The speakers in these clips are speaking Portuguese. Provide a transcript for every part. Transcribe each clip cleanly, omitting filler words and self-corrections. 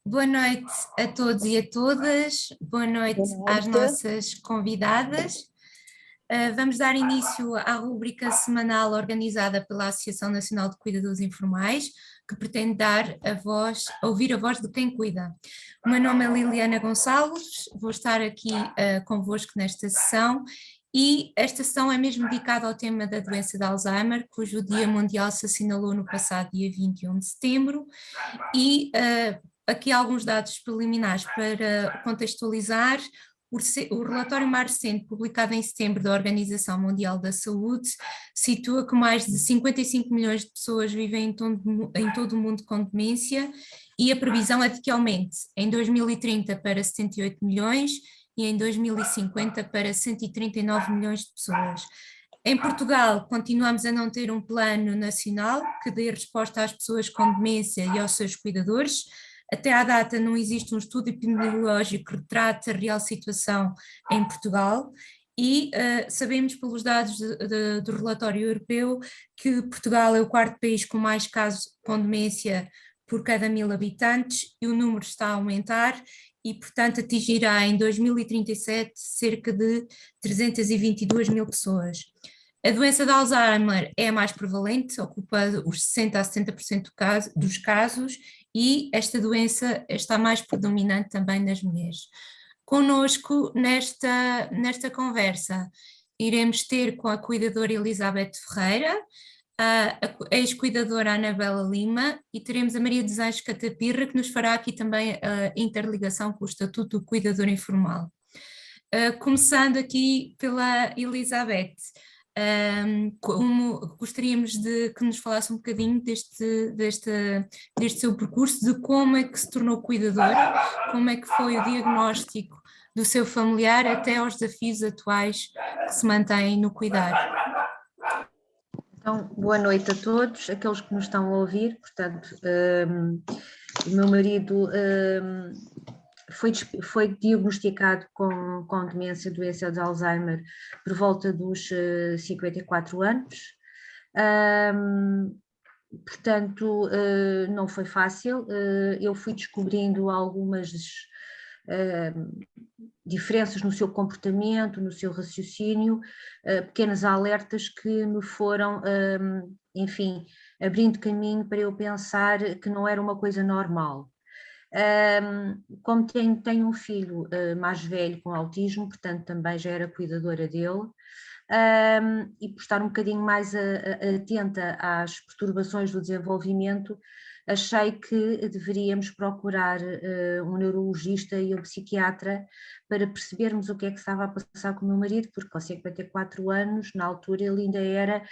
Boa noite a todos e a todas, boa noite Boa às noite. nossas convidadas. Vamos dar início à rúbrica semanal organizada pela Associação Nacional de Cuidadores Informais, que pretende dar ouvir a voz de quem cuida. O meu nome é Liliana Gonçalves, vou estar aqui convosco nesta sessão e esta sessão é mesmo dedicada ao tema da doença de Alzheimer, cujo Dia Mundial se assinalou no passado dia 21 de setembro e aqui alguns dados preliminares para contextualizar. O relatório mais recente, publicado em setembro da Organização Mundial da Saúde, situa que mais de 55 milhões de pessoas vivem em todo o mundo com demência e a previsão é de que aumente em 2030 para 78 milhões e em 2050 para 139 milhões de pessoas. Em Portugal, continuamos a não ter um plano nacional que dê resposta às pessoas com demência e aos seus cuidadores. Até à data não existe um estudo epidemiológico que retrate a real situação em Portugal e sabemos pelos dados do relatório europeu que Portugal é o quarto país com mais casos com demência por cada 1000 habitantes e o número está a aumentar e, portanto, atingirá em 2037 cerca de 322 mil pessoas. A doença de Alzheimer é a mais prevalente, ocupa os 60% a 70% dos casos e esta doença está mais predominante também nas mulheres. Conosco nesta conversa iremos ter com a cuidadora Elizabeth Ferreira, a ex-cuidadora Anabela Lima e teremos a Maria dos Anjos Catapirra, que nos fará aqui também a interligação com o Estatuto do Cuidador Informal. Começando aqui pela Elizabeth, como gostaríamos de que nos falasse um bocadinho deste seu percurso, de como é que se tornou cuidadora, como é que foi o diagnóstico do seu familiar até aos desafios atuais que se mantêm no cuidar. Então, boa noite a todos, aqueles que nos estão a ouvir. Portanto, o meu marido foi diagnosticado com doença de Alzheimer por volta dos 54 anos. Portanto, não foi fácil. Eu fui descobrindo algumas diferenças no seu comportamento, no seu raciocínio, pequenas alertas que me foram, enfim, abrindo caminho para eu pensar que não era uma coisa normal. Como tenho um filho mais velho com autismo, portanto também já era cuidadora dele, e por estar um bocadinho mais atenta às perturbações do desenvolvimento, achei que deveríamos procurar um neurologista e um psiquiatra para percebermos o que é que estava a passar com o meu marido, porque com 54 anos, na altura ele ainda era,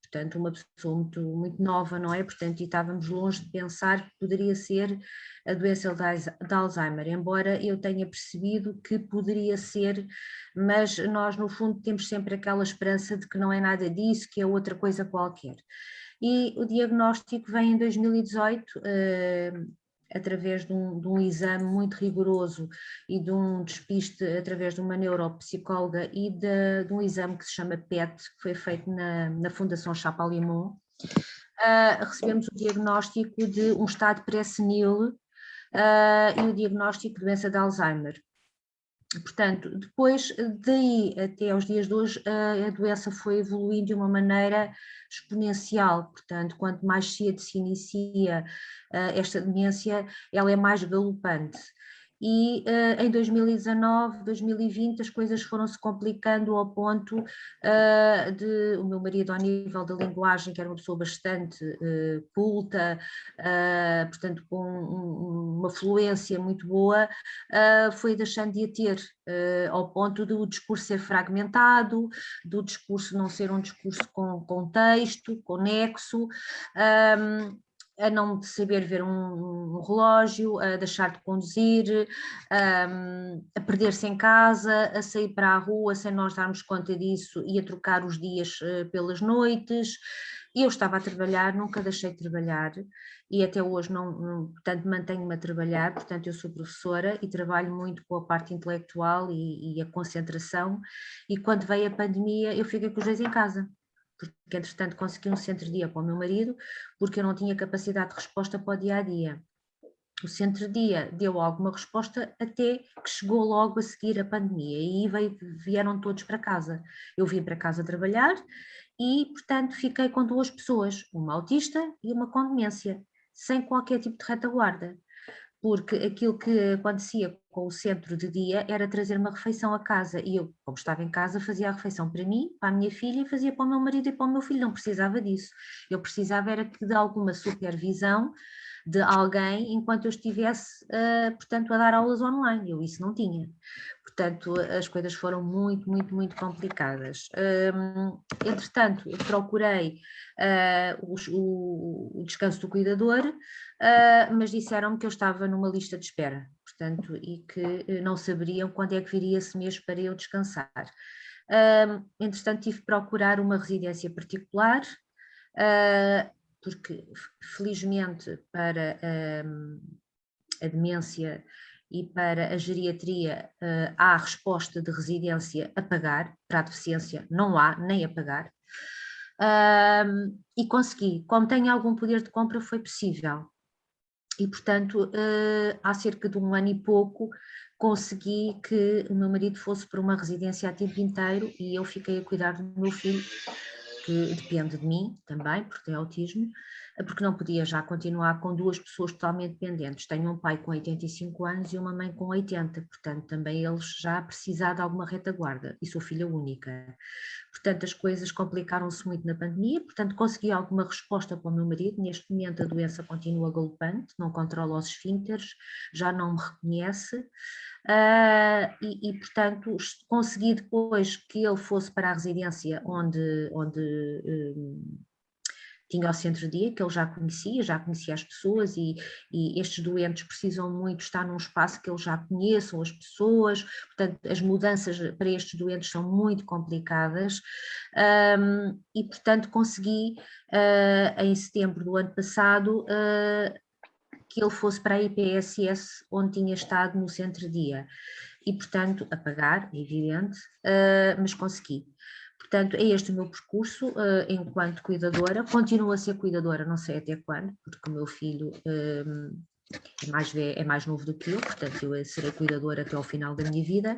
portanto, uma pessoa muito, muito nova, não é? Portanto, e estávamos longe de pensar que poderia ser a doença de Alzheimer, embora eu tenha percebido que poderia ser, mas nós no fundo temos sempre aquela esperança de que não é nada disso, que é outra coisa qualquer. E o diagnóstico vem em 2018, através de um exame muito rigoroso e de um despiste através de uma neuropsicóloga e de um exame que se chama PET, que foi feito na Fundação Chapalimau. Recebemos o diagnóstico de um estado pré-senil e o diagnóstico de doença de Alzheimer. Portanto, depois daí até aos dias de hoje, a doença foi evoluindo de uma maneira exponencial. Portanto, quanto mais cedo se inicia esta demência, ela é mais galopante. E em 2019, 2020, as coisas foram-se complicando ao ponto de o meu marido, ao nível da linguagem, que era uma pessoa bastante culta, portanto com uma fluência muito boa, foi deixando de a ter, ao ponto do discurso ser fragmentado, do discurso não ser um discurso com contexto, com nexo, a não saber ver um relógio, a deixar de conduzir, a perder-se em casa, a sair para a rua sem nós darmos conta disso e a trocar os dias pelas noites. Eu estava a trabalhar, nunca deixei de trabalhar e até hoje portanto mantenho-me a trabalhar, portanto eu sou professora e trabalho muito com a parte intelectual e a concentração, e quando veio a pandemia eu fiquei com os dois em casa, porque entretanto consegui um centro-dia para o meu marido, porque eu não tinha capacidade de resposta para o dia-a-dia. O centro-dia deu alguma resposta até que chegou logo a seguir a pandemia e aí vieram todos para casa. Eu vim para casa trabalhar e, portanto, fiquei com 2 pessoas, uma autista e uma com demência, sem qualquer tipo de retaguarda, porque aquilo que acontecia com o centro de dia era trazer uma refeição a casa e eu, como estava em casa, fazia a refeição para mim, para a minha filha e fazia para o meu marido e para o meu filho, não precisava disso. Eu precisava era que de alguma supervisão de alguém enquanto eu estivesse, portanto, a dar aulas online. Eu isso não tinha. Portanto, as coisas foram muito, muito, muito complicadas. Entretanto, eu procurei o descanso do cuidador, mas disseram-me que eu estava numa lista de espera, portanto, e que não saberiam quando é que viria esse mês para eu descansar. Entretanto, tive que procurar uma residência particular, porque felizmente para a demência e para a geriatria há resposta de residência a pagar, para a deficiência não há, nem a pagar. E consegui, como tenho algum poder de compra, foi possível. E, portanto, há cerca de 1 ano e pouco, consegui que o meu marido fosse para uma residência a tempo inteiro e eu fiquei a cuidar do meu filho, que depende de mim também, porque tem autismo, porque não podia já continuar com 2 pessoas totalmente dependentes. Tenho um pai com 85 anos e uma mãe com 80, portanto também eles já precisavam de alguma retaguarda e sou filha única. Portanto, as coisas complicaram-se muito na pandemia, portanto consegui alguma resposta para o meu marido. Neste momento a doença continua galopante, não controla os esfíncteres, já não me reconhece, portanto consegui depois que ele fosse para a residência onde tinha o centro-dia, que ele já conhecia as pessoas e estes doentes precisam muito estar num espaço que eles já conheçam as pessoas, portanto as mudanças para estes doentes são muito complicadas, e portanto consegui em setembro do ano passado que ele fosse para a IPSS onde tinha estado no centro-dia e portanto a pagar, é evidente, mas consegui. Portanto, é este o meu percurso enquanto cuidadora. Continuo a ser cuidadora, não sei até quando, porque o meu filho é mais novo do que eu, portanto, eu serei cuidadora até ao final da minha vida.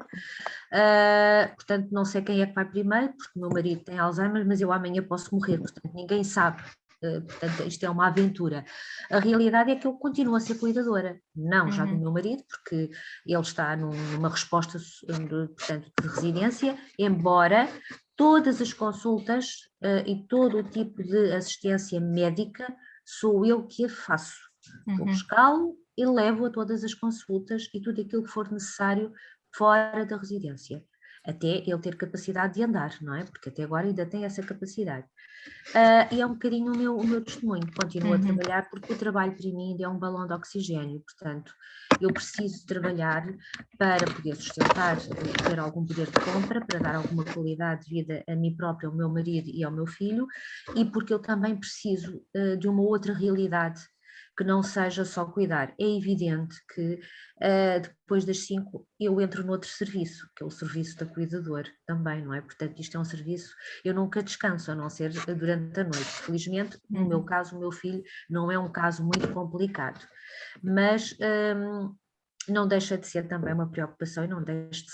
Portanto, não sei quem é que vai primeiro, porque o meu marido tem Alzheimer, mas eu amanhã posso morrer, portanto, ninguém sabe. Portanto, isto é uma aventura. A realidade é que eu continuo a ser cuidadora, não já do meu marido, porque ele está numa resposta portanto, de residência, embora todas as consultas e todo o tipo de assistência médica sou eu que a faço. Vou buscá-lo e levo a todas as consultas e tudo aquilo que for necessário fora da residência, até ele ter capacidade de andar, não é? Porque até agora ainda tem essa capacidade. E é um bocadinho o meu testemunho, continuo a trabalhar porque o trabalho para mim ainda é um balão de oxigênio, portanto eu preciso trabalhar para poder sustentar, ter algum poder de compra, para dar alguma qualidade de vida a mim própria, ao meu marido e ao meu filho, e porque eu também preciso de uma outra realidade que não seja só cuidar. É evidente que depois das 5 eu entro noutro serviço, que é o serviço da cuidadora também, não é? Portanto, isto é um serviço, eu nunca descanso, a não ser durante a noite. Felizmente, no meu caso, o meu filho não é um caso muito complicado, mas não deixa de ser também uma preocupação e não deixa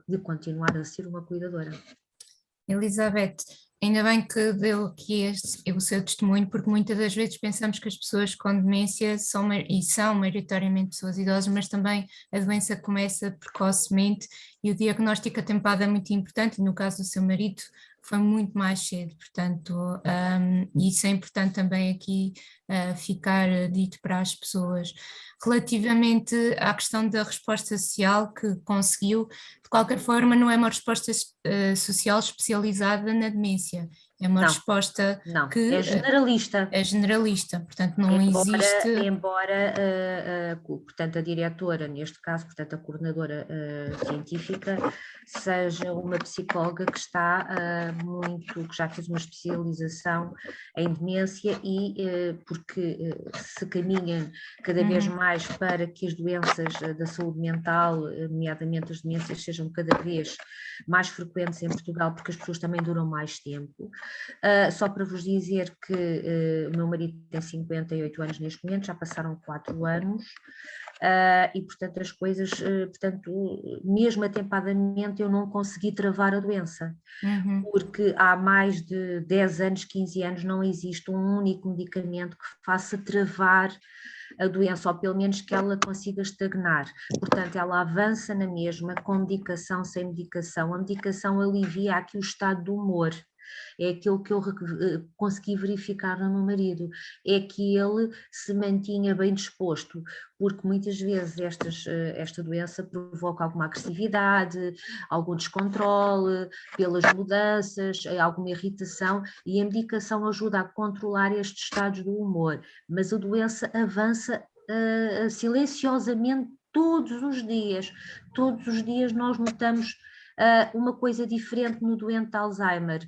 de continuar a ser uma cuidadora. Elizabeth, ainda bem que deu aqui o seu testemunho, porque muitas das vezes pensamos que as pessoas com demência são maioritariamente pessoas idosas, mas também a doença começa precocemente e o diagnóstico atempado é muito importante, e no caso do seu marido foi muito mais cedo, portanto, isso é importante também aqui ficar dito para as pessoas. Relativamente à questão da resposta social que conseguiu, de qualquer forma não é uma resposta social especializada na demência, é uma resposta que é generalista. É generalista, portanto não existe... Embora portanto, a diretora, neste caso, portanto, a coordenadora científica, seja uma psicóloga que está que já fez uma especialização em demência e porque se caminha cada vez mais para que as doenças da saúde mental, nomeadamente as demências, sejam cada vez mais frequentes em Portugal, porque as pessoas também duram mais tempo. Só para vos dizer que o meu marido tem 58 anos neste momento, já passaram 4 anos, e portanto as coisas, mesmo atempadamente eu não consegui travar a doença, porque há mais de 10 anos, 15 anos não existe um único medicamento que faça travar a doença, ou pelo menos que ela consiga estagnar. Portanto, ela avança na mesma, com medicação, sem medicação. A medicação alivia aqui o estado do humor. É aquilo que eu consegui verificar no meu marido, é que ele se mantinha bem disposto, porque muitas vezes esta doença provoca alguma agressividade, algum descontrole, pelas mudanças, alguma irritação, e a medicação ajuda a controlar estes estados do humor, mas a doença avança silenciosamente todos os dias nós notamos uma coisa diferente no doente de Alzheimer,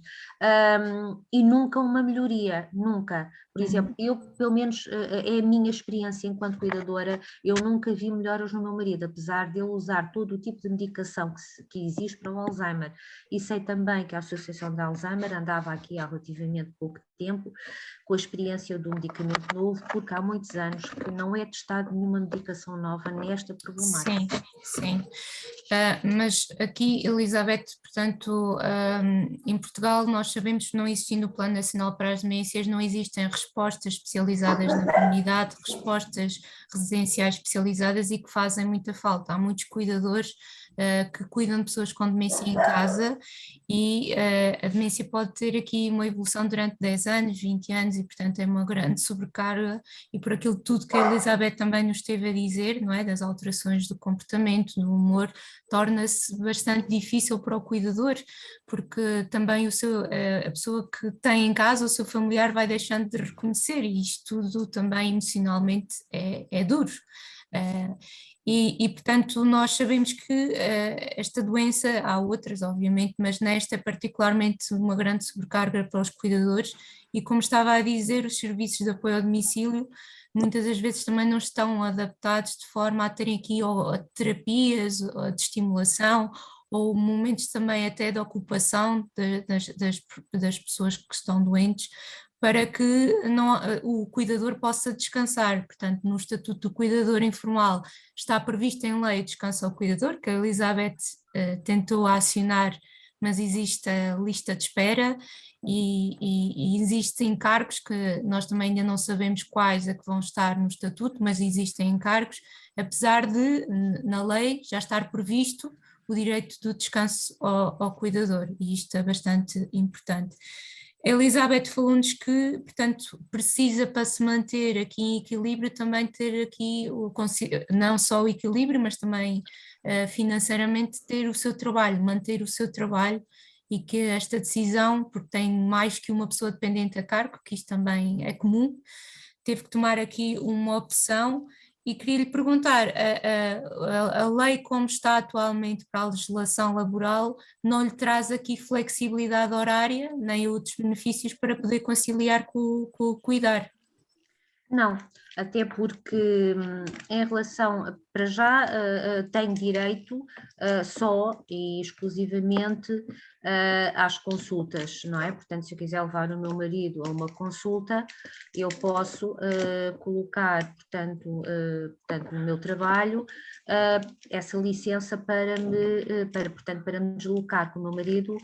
e nunca uma melhoria, nunca. Por exemplo, eu, pelo menos, é a minha experiência enquanto cuidadora, eu nunca vi melhoras no meu marido, apesar de ele usar todo o tipo de medicação que existe para o Alzheimer. E sei também que a Associação de Alzheimer andava aqui há relativamente pouco tempo com a experiência do medicamento novo, porque há muitos anos que não é testada nenhuma medicação nova nesta problemática. Sim. Mas aqui, Elizabeth, portanto, em Portugal nós sabemos que não existindo o Plano Nacional para as Demências, não existem respostas especializadas na comunidade, respostas residenciais especializadas e que fazem muita falta. Há muitos cuidadores que cuidam de pessoas com demência em casa e a demência pode ter aqui uma evolução durante 10 anos, 20 anos e, portanto, é uma grande sobrecarga e por aquilo tudo que a Elizabeth também nos esteve a dizer, não é? Das alterações do comportamento, do humor, torna-se bastante difícil para o cuidador, porque também a pessoa que tem em casa, o seu familiar vai deixando de reconhecer e isto tudo também emocionalmente é duro. Portanto, nós sabemos que esta doença, há outras obviamente, mas nesta é particularmente uma grande sobrecarga para os cuidadores e como estava a dizer, os serviços de apoio ao domicílio muitas das vezes também não estão adaptados de forma a terem aqui ou terapias ou de estimulação ou momentos também até de ocupação das pessoas que estão doentes para que o cuidador possa descansar. Portanto, no Estatuto do Cuidador Informal está previsto em lei descanso ao cuidador, que a Elizabeth tentou acionar, mas existe a lista de espera e existem encargos que nós também ainda não sabemos quais é que vão estar no Estatuto, mas existem encargos, apesar de, na lei, já estar previsto o direito do descanso ao cuidador, e isto é bastante importante. A Elizabeth falou-nos que, portanto, precisa para se manter aqui em equilíbrio também ter aqui não só o equilíbrio, mas também financeiramente ter o seu trabalho, manter o seu trabalho e que esta decisão, porque tem mais que uma pessoa dependente a cargo, que isto também é comum, teve que tomar aqui uma opção e queria lhe perguntar, a lei como está atualmente para a legislação laboral não lhe traz aqui flexibilidade horária nem outros benefícios para poder conciliar com o cuidar? Não, até porque em relação, para já tenho direito só e exclusivamente às consultas, não é? Portanto, se eu quiser levar o meu marido a uma consulta, eu posso colocar, portanto, no meu trabalho essa licença para me deslocar com o meu marido,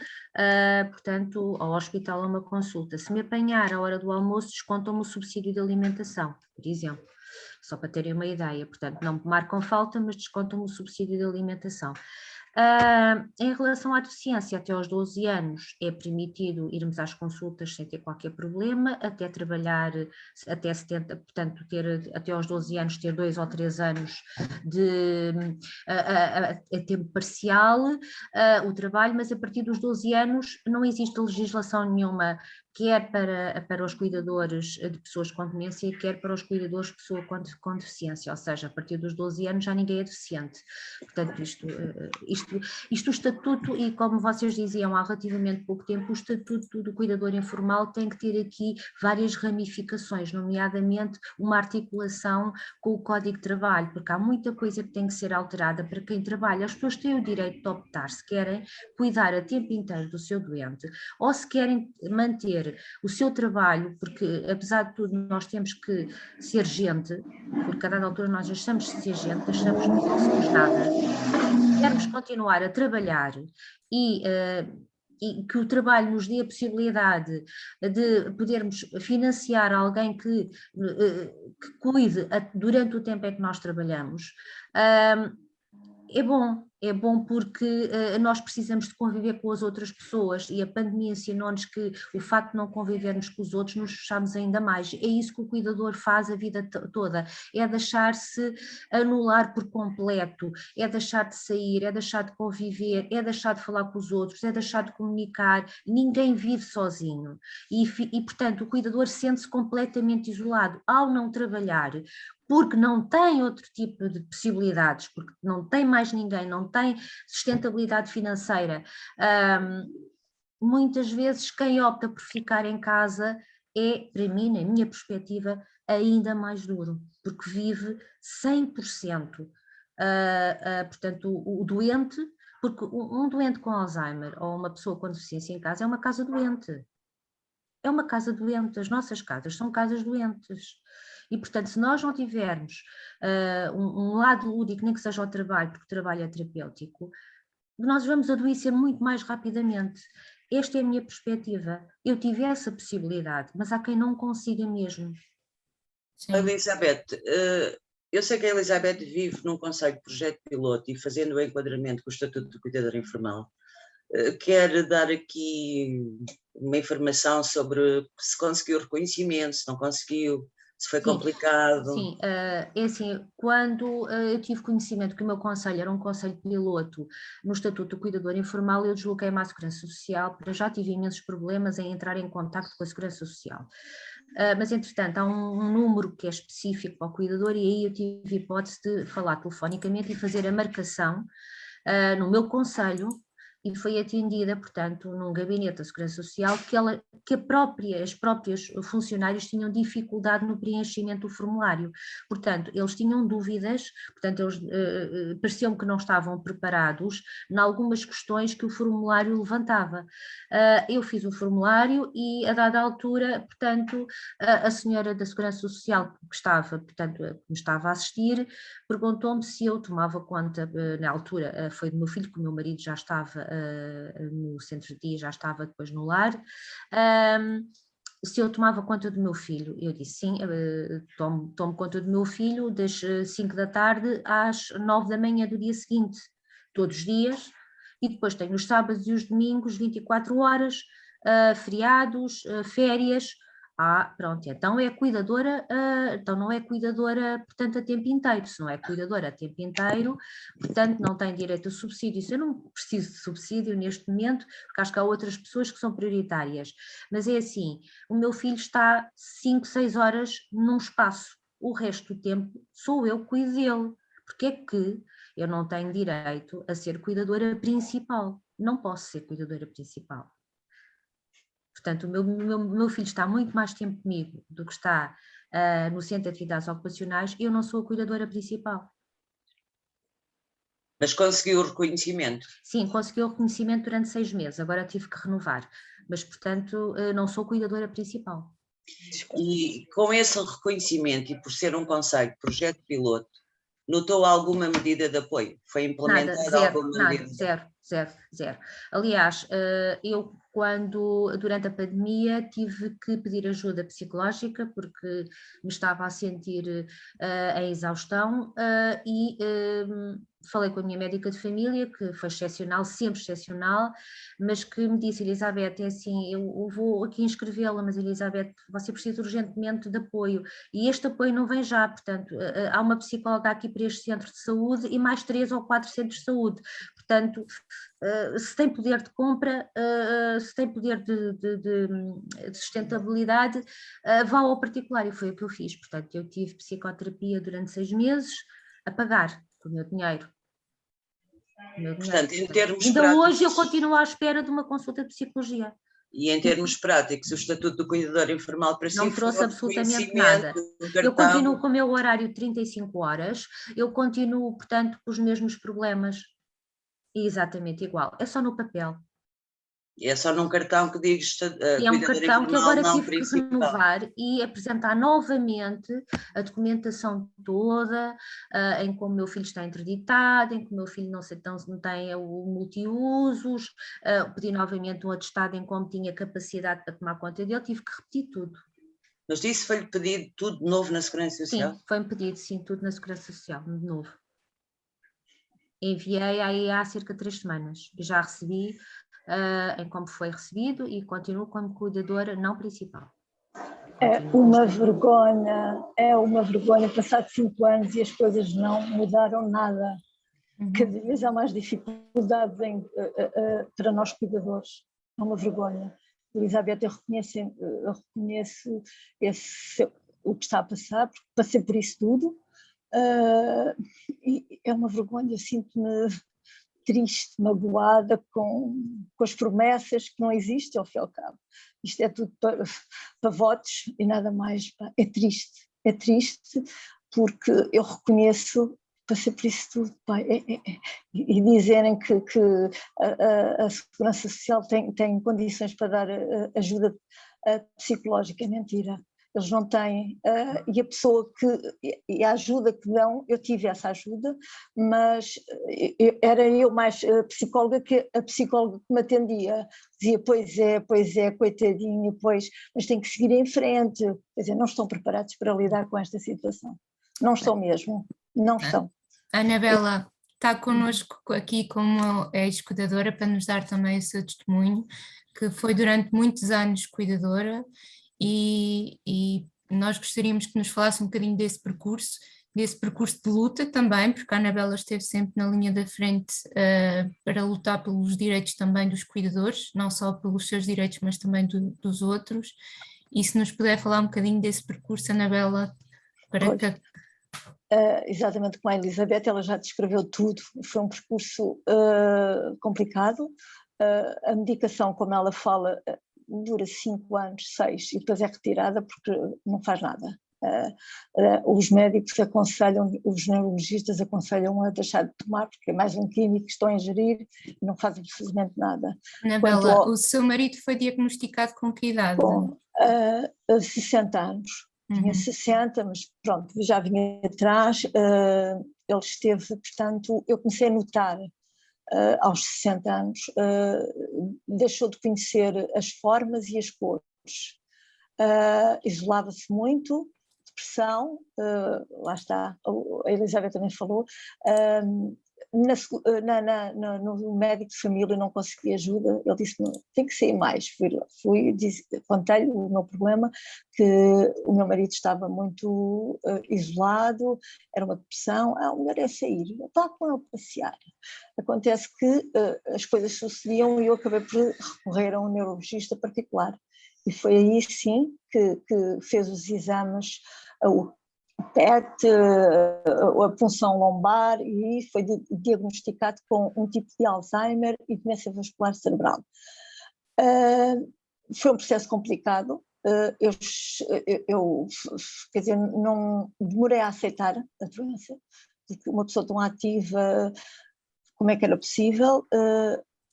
portanto, ao hospital a uma consulta. Se me apanhar à hora do almoço, descontam-me o subsídio de alimentação, por exemplo, só para terem uma ideia. Portanto, não me marcam falta, mas descontam-me o subsídio de alimentação. Em relação à deficiência, até aos 12 anos é permitido irmos às consultas sem ter qualquer problema, até trabalhar até 70, portanto, até aos 12 anos ter 2 ou 3 anos a tempo parcial o trabalho, mas a partir dos 12 anos não existe legislação nenhuma, quer para os cuidadores de pessoas com demência, quer para os cuidadores de pessoas com deficiência, ou seja, a partir dos 12 anos já ninguém é deficiente. Portanto, isto o estatuto, e como vocês diziam há relativamente pouco tempo, o estatuto do cuidador informal tem que ter aqui várias ramificações, nomeadamente uma articulação com o Código de Trabalho, porque há muita coisa que tem que ser alterada para quem trabalha. As pessoas têm o direito de optar se querem cuidar a tempo inteiro do seu doente ou se querem manter fazer o seu trabalho, porque apesar de tudo nós temos que ser gente, porque a dada altura nós deixamos de ser gente, deixamos que não somos nada, queremos continuar a trabalhar e que o trabalho nos dê a possibilidade de podermos financiar alguém que cuide durante o tempo em que nós trabalhamos, é bom porque nós precisamos de conviver com as outras pessoas e a pandemia ensinou-nos que o facto de não convivermos com os outros nos fechamos ainda mais. É isso que o cuidador faz a vida toda, é deixar-se anular por completo, é deixar de sair, é deixar de conviver, é deixar de falar com os outros, é deixar de comunicar. Ninguém vive sozinho e portanto, o cuidador sente-se completamente isolado ao não trabalhar, porque não tem outro tipo de possibilidades, porque não tem mais ninguém, não tem sustentabilidade financeira. Muitas vezes quem opta por ficar em casa é, para mim, na minha perspectiva, ainda mais duro, porque vive 100%. Portanto, o doente, porque um doente com Alzheimer ou uma pessoa com deficiência em casa é uma casa doente. É uma casa doente, as nossas casas são casas doentes. E, portanto, se nós não tivermos um lado lúdico, nem que seja o trabalho, porque o trabalho é terapêutico, nós vamos adoecer muito mais rapidamente. Esta é a minha perspectiva. Eu tive essa possibilidade, mas há quem não consiga mesmo. Sim. Elizabeth, eu sei que a Elizabeth vive num conselho de projeto piloto e fazendo o enquadramento com o Estatuto do Cuidador Informal. Quer dar aqui uma informação sobre se conseguiu reconhecimento, se não conseguiu, se foi complicado? Sim, é assim, quando eu tive conhecimento que o meu conselho era um conselho piloto no Estatuto do Cuidador Informal, eu desloquei-me à Segurança Social, porque eu já tive imensos problemas em entrar em contacto com a Segurança Social. Mas, entretanto, há um número que é específico para o cuidador e aí eu tive hipótese de falar telefonicamente e fazer a marcação no meu conselho, e foi atendida, portanto, num gabinete da Segurança Social que os próprios funcionários tinham dificuldade no preenchimento do formulário. Portanto, eles tinham dúvidas, portanto, eles pareciam que não estavam preparados em algumas questões que o formulário levantava. Eu fiz o formulário e, a dada altura, portanto, a senhora da Segurança Social que estava, portanto, me estava a assistir, perguntou-me se eu tomava conta, na altura foi do meu filho, que o meu marido já estava no centro de dia, já estava depois no lar, se eu tomava conta do meu filho. Eu disse sim, tomo conta do meu filho das 5 da tarde às 9 da manhã do dia seguinte, todos os dias, e depois tenho os sábados e os domingos, 24 horas, feriados, férias. Pronto, então é cuidadora, então não é cuidadora, portanto, a tempo inteiro. Se não é cuidadora a tempo inteiro, portanto, não tem direito a subsídio. Isso eu não preciso de subsídio neste momento, porque acho que há outras pessoas que são prioritárias. Mas é assim, o meu filho está 5, 6 horas num espaço, o resto do tempo sou eu que cuido dele. Porque é que eu não tenho direito a ser cuidadora principal? Não posso ser cuidadora principal. Portanto, o meu filho está muito mais tempo comigo do que está no Centro de Atividades Ocupacionais e eu não sou a cuidadora principal. Mas conseguiu o reconhecimento? Sim, consegui o reconhecimento durante 6 meses, agora tive que renovar, mas, portanto, não sou cuidadora principal. E com esse reconhecimento e por ser um conselho de projeto piloto, notou alguma medida de apoio? Foi implementada alguma medida? Zero. Aliás, eu durante a pandemia tive que pedir ajuda psicológica porque me estava a sentir em exaustão e falei com a minha médica de família, que foi excepcional, sempre excepcional, mas que me disse: Elizabeth, é assim, eu vou aqui inscrevê-la, mas Elizabeth, você precisa urgentemente de apoio, e este apoio não vem já, portanto, há uma psicóloga aqui para este centro de saúde e mais 3 ou 4 centros de saúde, portanto, se tem poder de compra, se tem poder de sustentabilidade, vá ao particular, e foi o que eu fiz. Portanto, eu tive psicoterapia durante 6 meses a pagar com o meu dinheiro. Portanto, em termos ainda práticos, hoje eu continuo à espera de uma consulta de psicologia. E em termos práticos, o Estatuto do Cuidador Informal para si não trouxe absolutamente nada. Eu continuo com o meu horário de 35 horas, eu continuo, portanto, com os mesmos problemas. Exatamente igual, é só no papel. É só num cartão que diz E é um cuidador cartão que informal agora não tive que principal. renovar e apresentar novamente a documentação toda, em como o meu filho está interditado, em que o meu filho não tem o multiusos, pedi novamente um atestado em como tinha capacidade para tomar conta dele, tive que repetir tudo. Mas isso foi-lhe pedido tudo de novo na Segurança Social? Sim, foi-me pedido, sim, tudo na Segurança Social, de novo. Enviei aí há cerca de 3 semanas, já recebi em como foi recebido e continuo como cuidadora não principal. É uma vergonha passar 5 anos e as coisas não mudaram nada. Cada vez há mais dificuldades para nós cuidadores, é uma vergonha. Elizabeth, eu reconheço o que está a passar, porque passei por isso tudo, e é uma vergonha, eu sinto-me triste, magoada com as promessas que não existem ao fim e ao cabo. Isto é tudo para votos e nada mais. É triste porque eu reconheço, passei por isso tudo, e dizerem que a Segurança Social tem condições para dar ajuda psicológica, é mentira. Eles não têm, e a pessoa e a ajuda que dão, eu tive essa ajuda, mas era eu mais psicóloga que a psicóloga que me atendia, dizia pois é, coitadinho, mas tem que seguir em frente, quer dizer, não estão preparados para lidar com esta situação, não estão mesmo, não estão. A Anabela está connosco aqui como ex-cuidadora para nos dar também o seu testemunho, que foi durante muitos anos cuidadora, e nós gostaríamos que nos falasse um bocadinho desse percurso de luta também, porque a Anabela esteve sempre na linha da frente para lutar pelos direitos também dos cuidadores, não só pelos seus direitos, mas também dos outros. E se nos puder falar um bocadinho desse percurso, Anabela, para que... Exatamente como a Elizabeth, ela já descreveu tudo, foi um percurso complicado, a medicação, como ela fala, dura 5 anos, 6, e depois é retirada porque não faz nada. Os médicos aconselham, os neurologistas aconselham a deixar de tomar porque é mais um químico que estão a ingerir e não fazem absolutamente nada. Anabela, o seu marido foi diagnosticado com que idade? Com 60 anos. Tinha 60, mas pronto, já vinha atrás, ele esteve, portanto, eu comecei a notar aos 60 anos, deixou de conhecer as formas e as cores, isolava-se muito, depressão, lá está, a Elizabeth também falou, no médico de família não consegui ajuda, ele disse que tem que sair mais, contei-lhe o meu problema, que o meu marido estava muito isolado, era uma depressão, o melhor é sair, eu estava com ele a passear. Acontece que as coisas sucediam e eu acabei por recorrer a um neurologista particular, e foi aí sim que fez os exames, o PET, a punção lombar, e foi diagnosticado com um tipo de Alzheimer e demência vascular cerebral. Foi um processo complicado, eu quer dizer, não demorei a aceitar a doença, porque uma pessoa tão ativa, como é que era possível?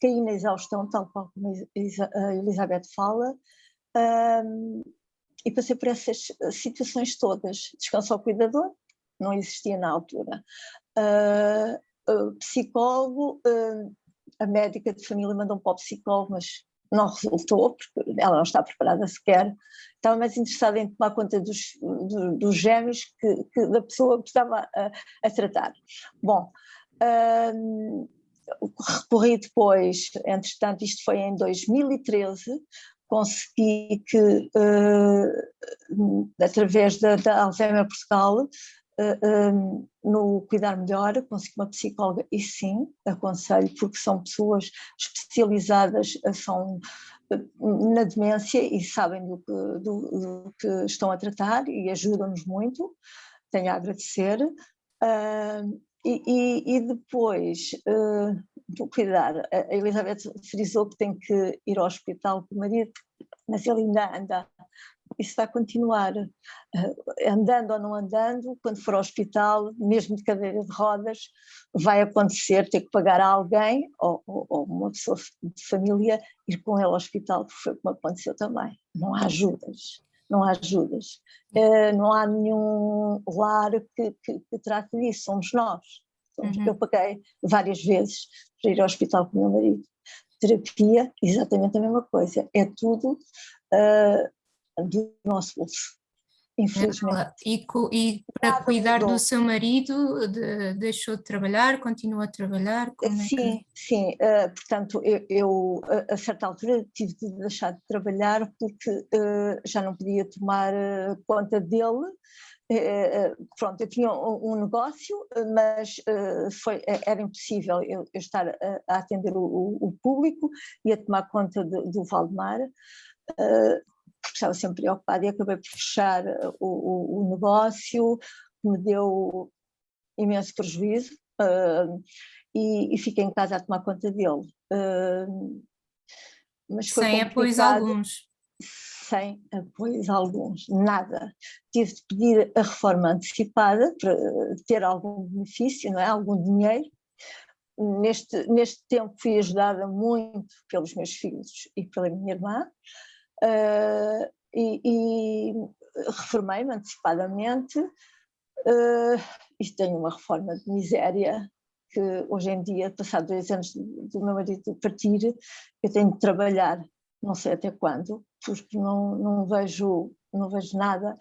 Caí na exaustão, tal qual como a Elizabeth fala, e passei por essas situações todas. Descanso ao cuidador, não existia na altura. Psicólogo, a médica de família mandou-me para o psicólogo, mas não resultou, porque ela não está preparada sequer. Estava mais interessada em tomar conta dos géneros que da pessoa que estava a tratar. Bom, recorri depois, entretanto, isto foi em 2013, consegui que, através da Alzheimer Portugal, no Cuidar Melhor, consegui uma psicóloga, e sim, aconselho, porque são pessoas especializadas, são na demência e sabem do que estão a tratar e ajudam-nos muito, tenho a agradecer. E depois do cuidar, a Elizabeth frisou que tem que ir ao hospital com o marido, mas ele ainda anda isso vai continuar, andando ou não andando, quando for ao hospital, mesmo de cadeira de rodas, vai acontecer ter que pagar a alguém, ou uma pessoa de família, ir com ele ao hospital, porque foi como aconteceu também. Não há ajudas, não há ajudas. Não há nenhum lar que trate disso, somos nós. Eu paguei várias vezes para ir ao hospital com o meu marido. Terapia, exatamente a mesma coisa, é tudo do nosso bolso, infelizmente. E para cuidar do seu marido, deixou de trabalhar, continua a trabalhar? Sim, portanto, eu a certa altura tive de deixar de trabalhar porque já não podia tomar conta dele. Pronto, eu tinha um negócio, mas era impossível eu estar a atender o público e a tomar conta do Valdemar, porque estava sempre preocupada, e acabei por fechar o negócio, que me deu imenso prejuízo, e fiquei em casa a tomar conta dele. Mas foi sem apoios complicado. alguns. Sem apoios alguns, nada. Tive de pedir a reforma antecipada para ter algum benefício, não é? Algum dinheiro. Neste tempo fui ajudada muito pelos meus filhos e pela minha irmã, e reformei-me antecipadamente, e tenho uma reforma de miséria que hoje em dia, passado 2 anos do meu marido partir, eu tenho de trabalhar, não sei até quando, porque não vejo nada,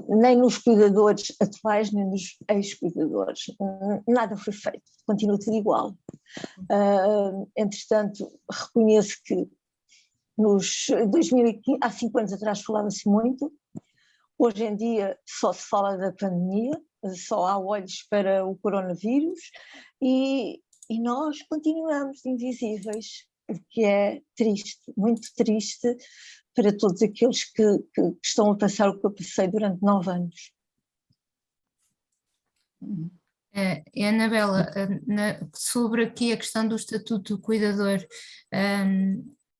nem nos cuidadores atuais, nem nos ex-cuidadores. Nada foi feito, continua tudo igual. Entretanto, reconheço que nos 2015, há 5 anos atrás falava-se muito, hoje em dia só se fala da pandemia, só há olhos para o coronavírus, e nós continuamos invisíveis, o que é triste, muito triste para todos aqueles que estão a passar o que eu passei durante 9 anos. Anabela, sobre aqui a questão do estatuto do cuidador,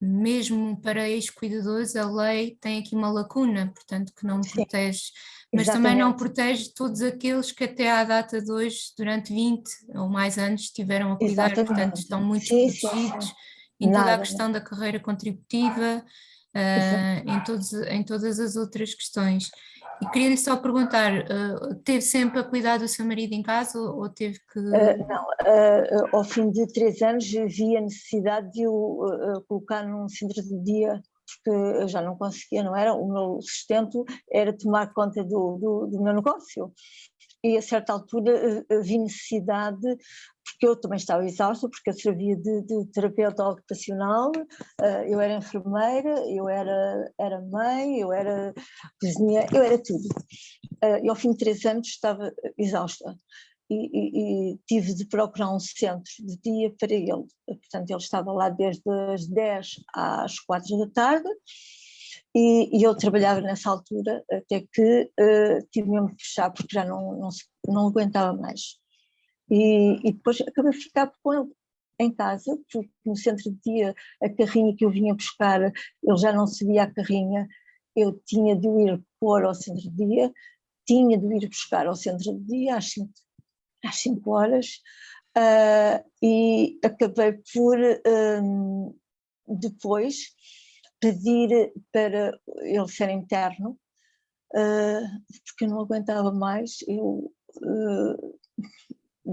mesmo para ex-cuidadores a lei tem aqui uma lacuna, portanto que não protege, mas também não protege todos aqueles que até à data de hoje, durante 20 ou mais anos, estiveram a cuidar, portanto estão muito protegidos em toda a questão da carreira contributiva, em todas as outras questões. E queria-lhe só perguntar, teve sempre a cuidar do seu marido em casa ou teve que... Não, ao fim de 3 anos vi a necessidade de o colocar num centro de dia, porque eu já não conseguia, não era? O meu sustento era tomar conta do meu negócio. E a certa altura vi necessidade, porque eu também estava exausta, porque eu servia de terapeuta ocupacional, eu era enfermeira, eu era mãe, eu era cozinheira, eu era tudo. E ao fim de 3 anos estava exausta. E tive de procurar um centro de dia para ele. Portanto, ele estava lá desde as 10 às 4 da tarde, e eu trabalhava nessa altura até que tive mesmo de fechar, porque já não aguentava mais. E depois acabei de ficar com ele em casa, porque no centro de dia a carrinha que eu vinha buscar, ele já não subia a carrinha, eu tinha de o ir pôr ao centro de dia, tinha de ir buscar ao centro de dia às 5 horas, e acabei por depois pedir para ele ser interno, porque eu não aguentava mais. Eu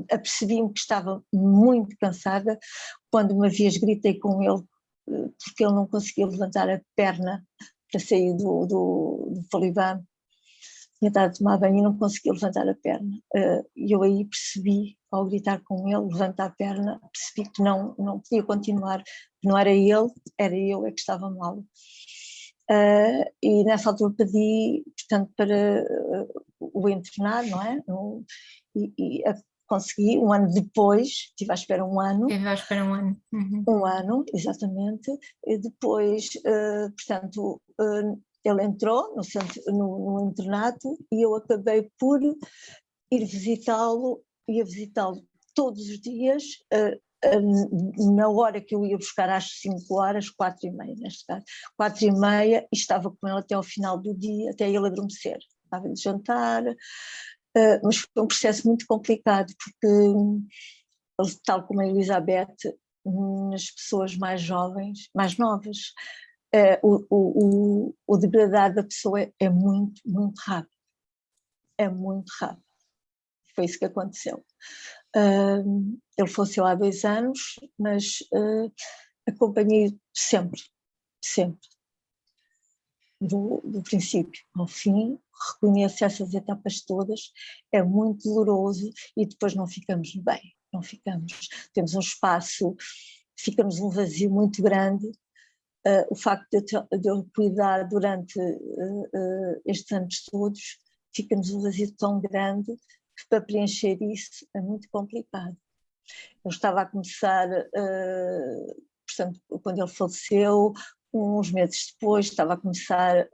apercebi-me que estava muito cansada quando uma vez gritei com ele, porque ele não conseguia levantar a perna para sair do Poliban. Tinha estado a tomar banho e não conseguia levantar a perna. E eu aí percebi, ao gritar com ele, levantar a perna, percebi que não podia continuar, não era ele, era eu que estava mal. E nessa altura pedi, portanto, para o internar, não é? E consegui, um ano depois, estive à espera 1 ano. Estive à espera 1 ano. Uhum. 1 ano, exatamente. E depois, portanto, ele entrou no internato e eu acabei por ir visitá-lo, ia visitá-lo todos os dias, na hora que eu ia buscar às 5 horas, 4h30 neste caso, 4h30, e estava com ele até ao final do dia, até ele adormecer. Estava de jantar, mas foi um processo muito complicado, porque, tal como a Elizabeth, nas pessoas mais jovens, mais novas, o degradar da pessoa é muito, muito rápido. É muito rápido. Foi isso que aconteceu. Ele faleceu há 2 anos, mas acompanhei sempre, sempre. Do princípio ao fim, reconheço essas etapas todas, é muito doloroso e depois não ficamos bem, não ficamos. Temos um espaço, ficamos um vazio muito grande. O facto de eu cuidar durante estes anos todos, fica-nos um vazio tão grande que para preencher isso é muito complicado. Eu estava a começar, portanto, quando ele faleceu, uns meses depois, estava a começar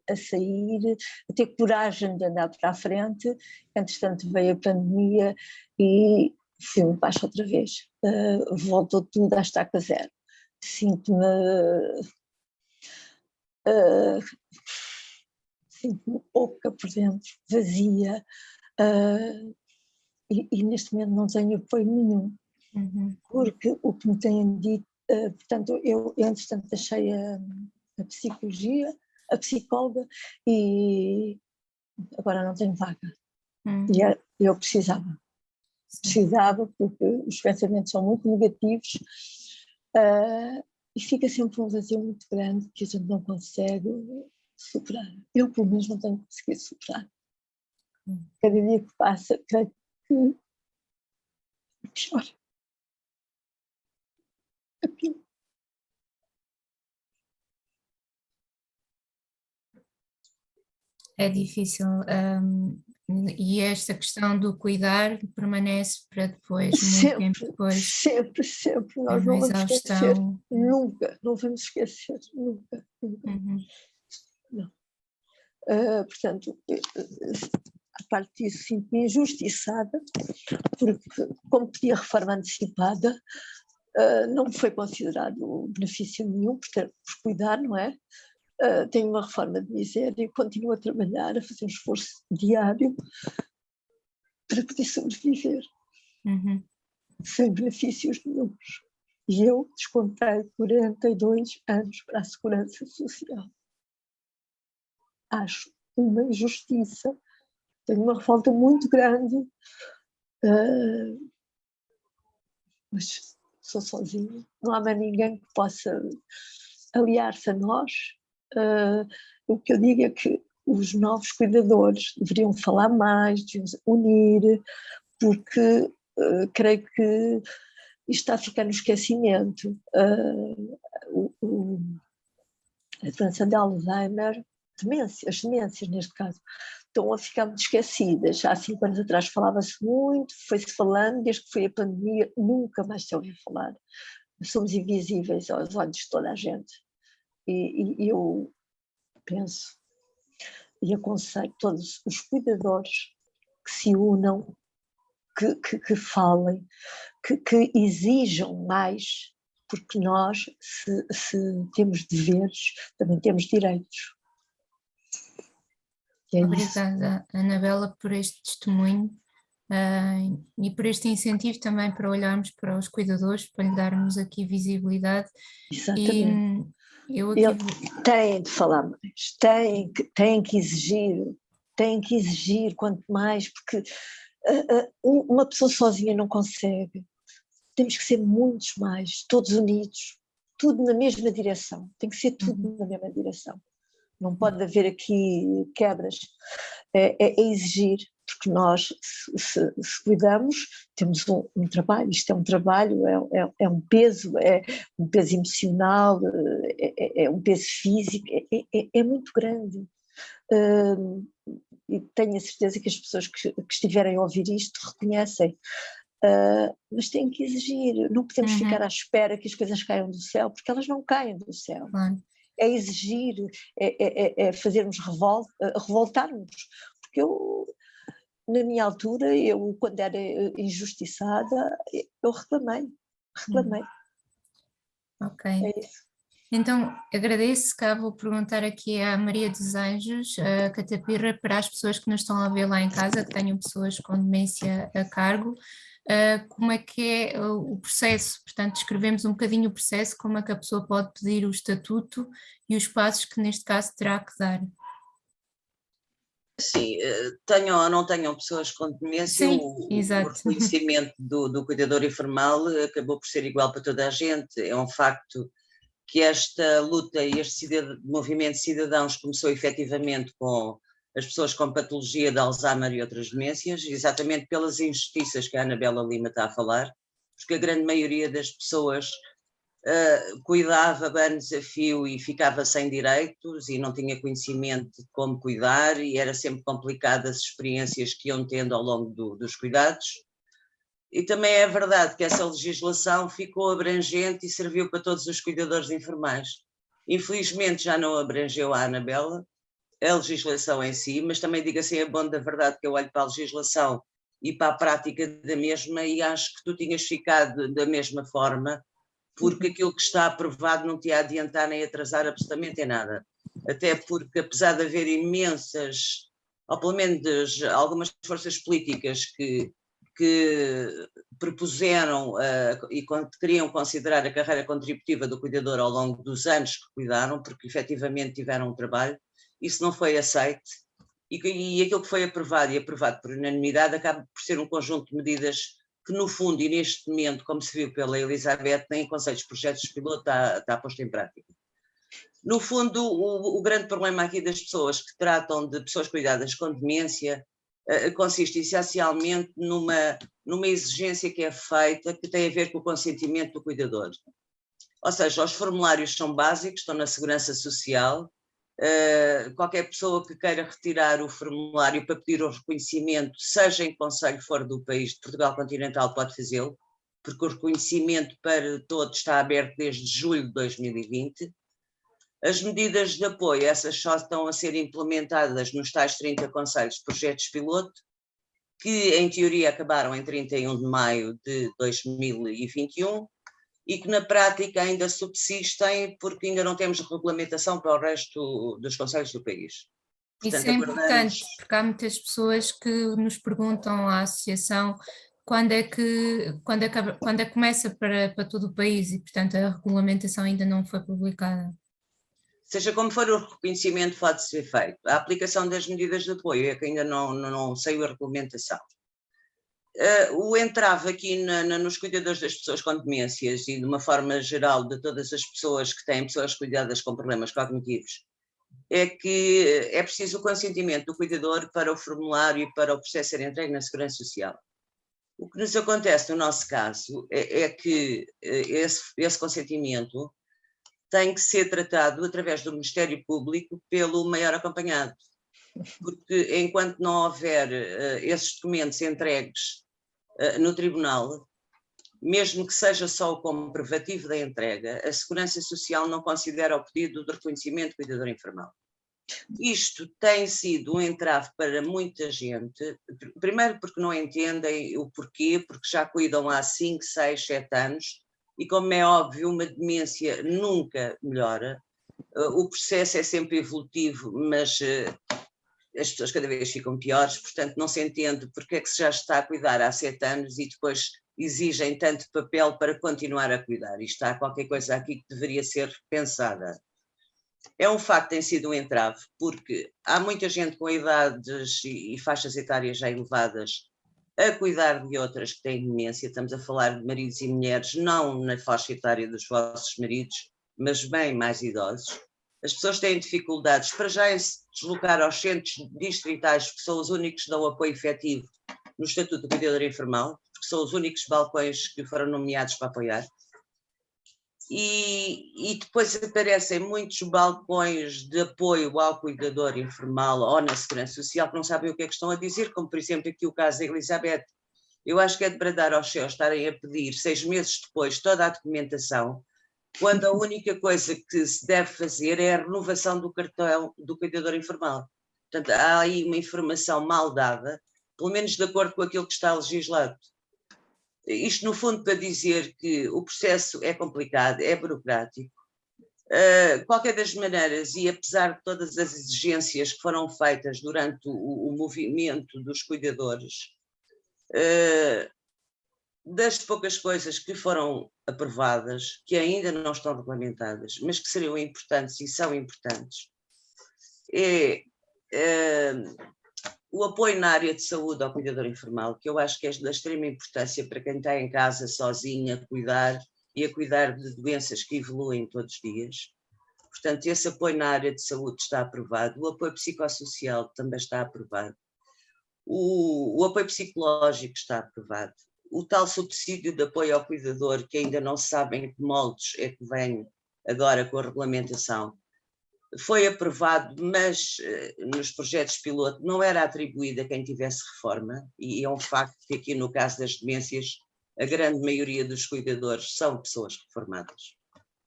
a sair, a ter coragem de andar para a frente. Entretanto veio a pandemia e fui-me baixo outra vez. Voltou tudo à estaca zero. Sinto-me oca por dentro, vazia, e neste momento não tenho apoio nenhum, porque o que me têm dito, portanto, eu entretanto deixei a psicologia, a psicóloga, e agora não tenho vaga. E eu precisava porque os pensamentos são muito negativos, e fica sempre um vazio muito grande que a gente não consegue superar. Eu, pelo menos, não tenho conseguido superar. Cada dia que passa, creio que pior. É difícil, e esta questão do cuidar permanece para depois, muito tempo depois. Sempre, sempre. Nós não vamos esquecer. Nunca, não vamos esquecer. Nunca, nunca. Não. Portanto, a parte disso, sinto-me injustiçada, porque, como pedi a reforma antecipada, não me foi considerado benefício nenhum por cuidar, não é? Tenho uma reforma de miséria e continuo a trabalhar, a fazer um esforço diário para poder sobreviver, sem benefícios nenhums. E eu descontei 42 anos para a Segurança Social. Acho uma injustiça, tenho uma revolta muito grande, mas sou sozinha, não há mais ninguém que possa aliar-se a nós. O que eu digo é que os novos cuidadores deveriam falar mais, deveriam unir, porque creio que isto está a ficar no esquecimento. A doença de Alzheimer, as demências neste caso, estão a ficar muito esquecidas. Há 5 anos atrás falava-se muito, foi-se falando, desde que foi a pandemia nunca mais se ouviu falar. Somos invisíveis aos olhos de toda a gente. E eu penso e aconselho todos os cuidadores que se unam, que falem, que exijam mais, porque nós, se temos deveres, também temos direitos. Obrigada, Anabela, por este testemunho e por este incentivo também para olharmos para os cuidadores, para lhe darmos aqui visibilidade. Exatamente. Eu aqui têm de falar mais, têm que exigir quanto mais, porque uma pessoa sozinha não consegue. Temos que ser muitos mais, todos unidos, tudo na mesma direção, tem que ser tudo na mesma direção. Não pode haver aqui quebras, é exigir, porque nós, se cuidamos, temos um trabalho, isto é um trabalho, é um peso emocional, é um peso físico, é muito grande. E tenho a certeza que as pessoas que estiverem a ouvir isto reconhecem, mas têm que exigir, não podemos ficar à espera que as coisas caiam do céu, porque elas não caem do céu. É exigir, é fazermos revoltarmos, porque na minha altura, quando era injustiçada, eu reclamei, reclamei. Ok. É isso. Então, agradeço, cá vou perguntar aqui à Maria dos Anjos, a Catapirra, para as pessoas que nos estão a ver lá em casa, que tenham pessoas com demência a cargo, como é que é o processo? Portanto, descrevemos um bocadinho o processo, como é que a pessoa pode pedir o estatuto e os passos que neste caso terá que dar. Sim, tenham ou não tenham pessoas com demência, Sim, o exato. reconhecimento do cuidador informal acabou por ser igual para toda a gente. É um facto que esta luta e este movimento de cidadãos começou efetivamente com as pessoas com patologia de Alzheimer e outras demências, exatamente pelas injustiças que a Anabela Lima está a falar, porque a grande maioria das pessoas cuidava anos a fio e ficava sem direitos e não tinha conhecimento de como cuidar e era sempre complicado as experiências que iam tendo ao longo dos cuidados. E também é verdade que essa legislação ficou abrangente e serviu para todos os cuidadores informais. Infelizmente já não abrangeu a Anabela, a legislação em si, mas também digo assim, é bom da verdade que eu olho para a legislação e para a prática da mesma e acho que tu tinhas ficado da mesma forma, porque aquilo que está aprovado não te ia adiantar nem atrasar absolutamente em nada. Até porque, apesar de haver imensas, ou pelo menos algumas forças políticas que propuseram e queriam considerar a carreira contributiva do cuidador ao longo dos anos que cuidaram, porque efetivamente tiveram um trabalho, isso não foi aceito, e aquilo que foi aprovado e aprovado por unanimidade acaba por ser um conjunto de medidas que no fundo e neste momento, como se viu pela Elizabeth, nem em conselhos de projetos de piloto está posto em prática. No fundo, o grande problema aqui das pessoas que tratam de pessoas cuidadas com demência consiste essencialmente numa exigência que é feita que tem a ver com o consentimento do cuidador. Ou seja, os formulários são básicos, estão na Segurança Social. Qualquer pessoa que queira retirar o formulário para pedir o reconhecimento, seja em que concelho for do país de Portugal continental, pode fazê-lo, porque o reconhecimento para todos está aberto desde julho de 2020. As medidas de apoio, essas só estão a ser implementadas nos tais 30 concelhos de projetos piloto, que em teoria acabaram em 31 de maio de 2021 e que na prática ainda subsistem porque ainda não temos regulamentação para o resto dos concelhos do país. Portanto, isso é importante, porque há muitas pessoas que nos perguntam à associação quando é que começa para todo o país e, portanto, a regulamentação ainda não foi publicada. Seja como for, o reconhecimento pode ser feito. A aplicação das medidas de apoio é que ainda não saiu a regulamentação. O entrave aqui nos cuidadores das pessoas com demências e de uma forma geral de todas as pessoas que têm pessoas cuidadas com problemas cognitivos é que é preciso o consentimento do cuidador para o formulário e para o processo ser entregue na Segurança Social. O que nos acontece no nosso caso é que esse consentimento tem que ser tratado através do Ministério Público pelo maior acompanhado, porque enquanto não houver esses documentos entregues no tribunal, mesmo que seja só o comprovativo da entrega, a Segurança Social não considera o pedido de reconhecimento de cuidador informal. Isto tem sido um entrave para muita gente, primeiro porque não entendem o porquê, porque já cuidam há 5, 6, 7 anos, e como é óbvio, uma demência nunca melhora, o processo é sempre evolutivo, mas as pessoas cada vez ficam piores, portanto não se entende porque é que se já está a cuidar há 7 anos e depois exigem tanto papel para continuar a cuidar. Isto há qualquer coisa aqui que deveria ser pensada. É um facto que tem sido um entrave, porque há muita gente com idades e faixas etárias já elevadas a cuidar de outras que têm demência. Estamos a falar de maridos e mulheres, não na faixa etária dos vossos maridos, mas bem mais idosos. As pessoas têm dificuldades para já em se deslocar aos centros distritais, que são os únicos que dão apoio efetivo no Estatuto do Cuidador Informal, porque são os únicos balcões que foram nomeados para apoiar. E depois aparecem muitos balcões de apoio ao cuidador informal ou na Segurança Social que não sabem o que é que estão a dizer, como por exemplo aqui o caso da Elizabeth. Eu acho que é de bradar aos céus estarem a pedir 6 meses depois toda a documentação, quando a única coisa que se deve fazer é a renovação do cartão do cuidador informal. Portanto, há aí uma informação mal dada, pelo menos de acordo com aquilo que está legislado. Isto, no fundo, para dizer que o processo é complicado, é burocrático. Qualquer das maneiras, e apesar de todas as exigências que foram feitas durante o movimento dos cuidadores, das poucas coisas que foram aprovadas, que ainda não estão regulamentadas, mas que seriam importantes e são importantes, é o apoio na área de saúde ao cuidador informal, que eu acho que é da extrema importância para quem está em casa sozinho a cuidar e a cuidar de doenças que evoluem todos os dias. Portanto, esse apoio na área de saúde está aprovado, o apoio psicossocial também está aprovado, o apoio psicológico está aprovado, o tal subsídio de apoio ao cuidador, que ainda não se sabe em que moldes é que vem agora com a regulamentação, foi aprovado, mas nos projetos piloto não era atribuído a quem tivesse reforma, e é um facto que aqui no caso das demências a grande maioria dos cuidadores são pessoas reformadas.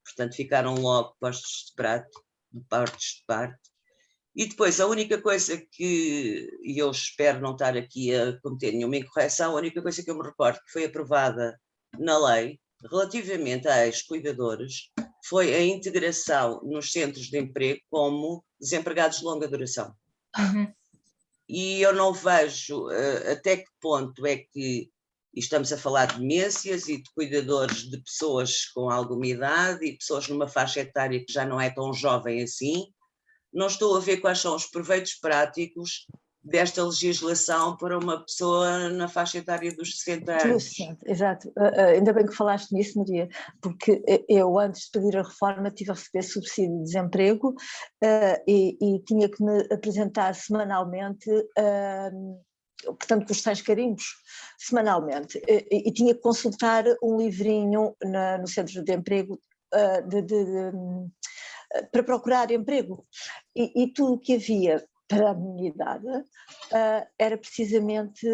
Portanto, ficaram logo postos de partes de parte. E depois, a única coisa que, e eu espero não estar aqui a cometer nenhuma incorreção, a única coisa que eu me recordo que foi aprovada na lei, relativamente a ex-cuidadores, foi a integração nos centros de emprego como desempregados de longa duração. E eu não vejo até que ponto é que, e estamos a falar de demências e de cuidadores de pessoas com alguma idade e pessoas numa faixa etária que já não é tão jovem assim, não estou a ver quais são os proveitos práticos desta legislação para uma pessoa na faixa etária dos 60 anos. Exato. Ainda bem que falaste nisso, Maria, porque eu, antes de pedir a reforma, tive a receber subsídio de desemprego e tinha que me apresentar semanalmente, portanto, com os tais carimbos, semanalmente, e tinha que consultar um livrinho no centro de emprego para procurar emprego. E tudo o que havia para a minha idade era precisamente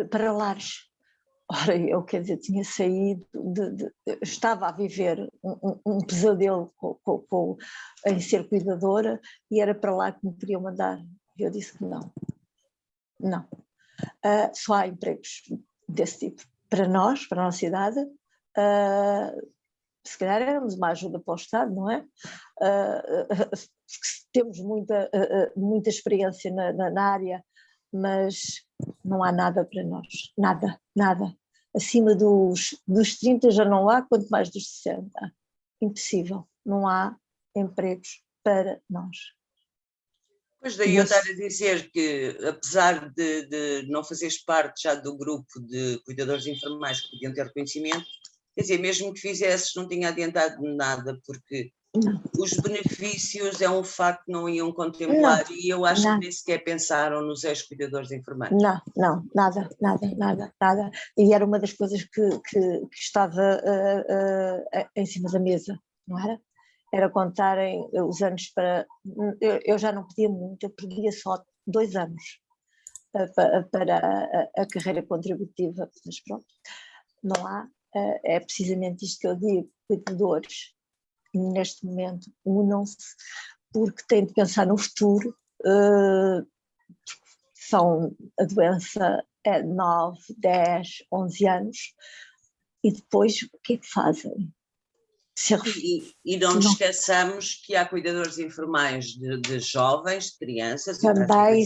para lares. Ora, eu, quer dizer, tinha saído, estava a viver um pesadelo em ser cuidadora e era para lá que me queriam mandar. E eu disse que não. Só há empregos desse tipo. Para nós, para a nossa idade, se calhar éramos uma ajuda para o Estado, não é? Temos muita experiência na área, mas não há nada para nós, nada. Acima dos 30 já não há, quanto mais dos 60. Impossível, não há empregos para nós. Pois daí eu estar a dizer que, apesar de não fazeres parte já do grupo de cuidadores informais que podiam ter reconhecimento, quer dizer, mesmo que fizesses, não tinha adiantado nada, porque os benefícios é um facto que não iam contemplar e eu acho que nem sequer pensaram nos ex-cuidadores informais. Não, nada. E era uma das coisas que estava em cima da mesa, não era? Era contarem os anos para... Eu já não pedia muito, eu pedia só 2 anos para a carreira contributiva, mas pronto, não há. É precisamente isto que eu digo, cuidadores, neste momento, unam-se, porque têm de pensar no futuro, a doença é 9, 10, 11 anos, e depois o que é que fazem? E não nos esqueçamos que há cuidadores informais de jovens, de crianças. Também,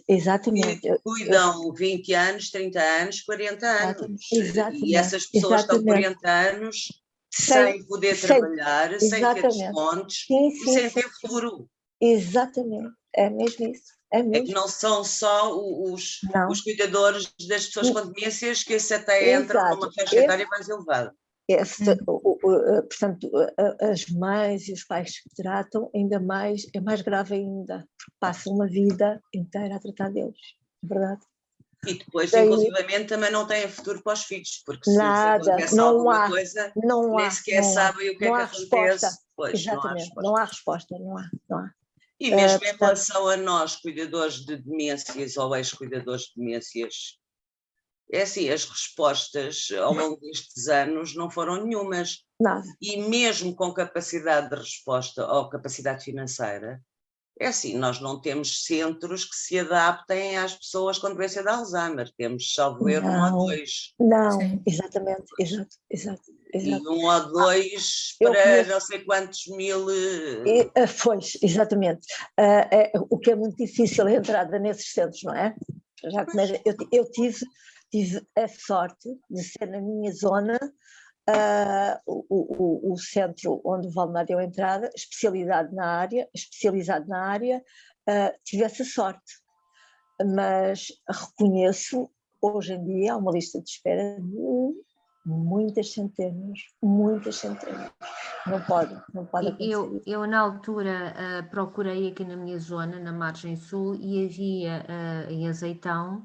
exatamente. Que cuidam 20 anos, 30 anos, 40 anos. Exatamente. E essas pessoas estão 40 anos sem poder trabalhar, sem ter descontos e sem ter futuro. Exatamente, é mesmo isso. É que não são só os cuidadores das pessoas com demências, que esse até entram numa faixa etária mais elevada. Portanto, as mães e os pais que tratam, ainda mais, é mais grave ainda, porque passam uma vida inteira a tratar deles, é verdade? E depois, inclusivamente, também não têm futuro para os filhos, porque se acontece alguma coisa, nem sequer sabem o que é que acontece. Pois, exatamente, não há resposta, não há. E mesmo em relação a nós, cuidadores de demências ou ex-cuidadores de demências, é assim, as respostas ao longo destes anos não foram nenhumas. Nada. E mesmo com capacidade de resposta ou capacidade financeira, É assim, nós não temos centros que se adaptem às pessoas com doença de Alzheimer, temos, salvo erro, um ou dois. Não, Sim. exatamente, exato. E um ou dois Eu para conheço- não sei quantos mil. Pois, exatamente. O que é muito difícil é a entrada nesses centros, não é? Eu tive a sorte de ser na minha zona o centro onde o Valdemar deu a entrada, especializado na área, tive essa sorte. Mas reconheço, hoje em dia, há uma lista de espera de muitas centenas. Não pode acontecer isso. Eu na altura procurei aqui na minha zona, na margem sul, e havia em Azeitão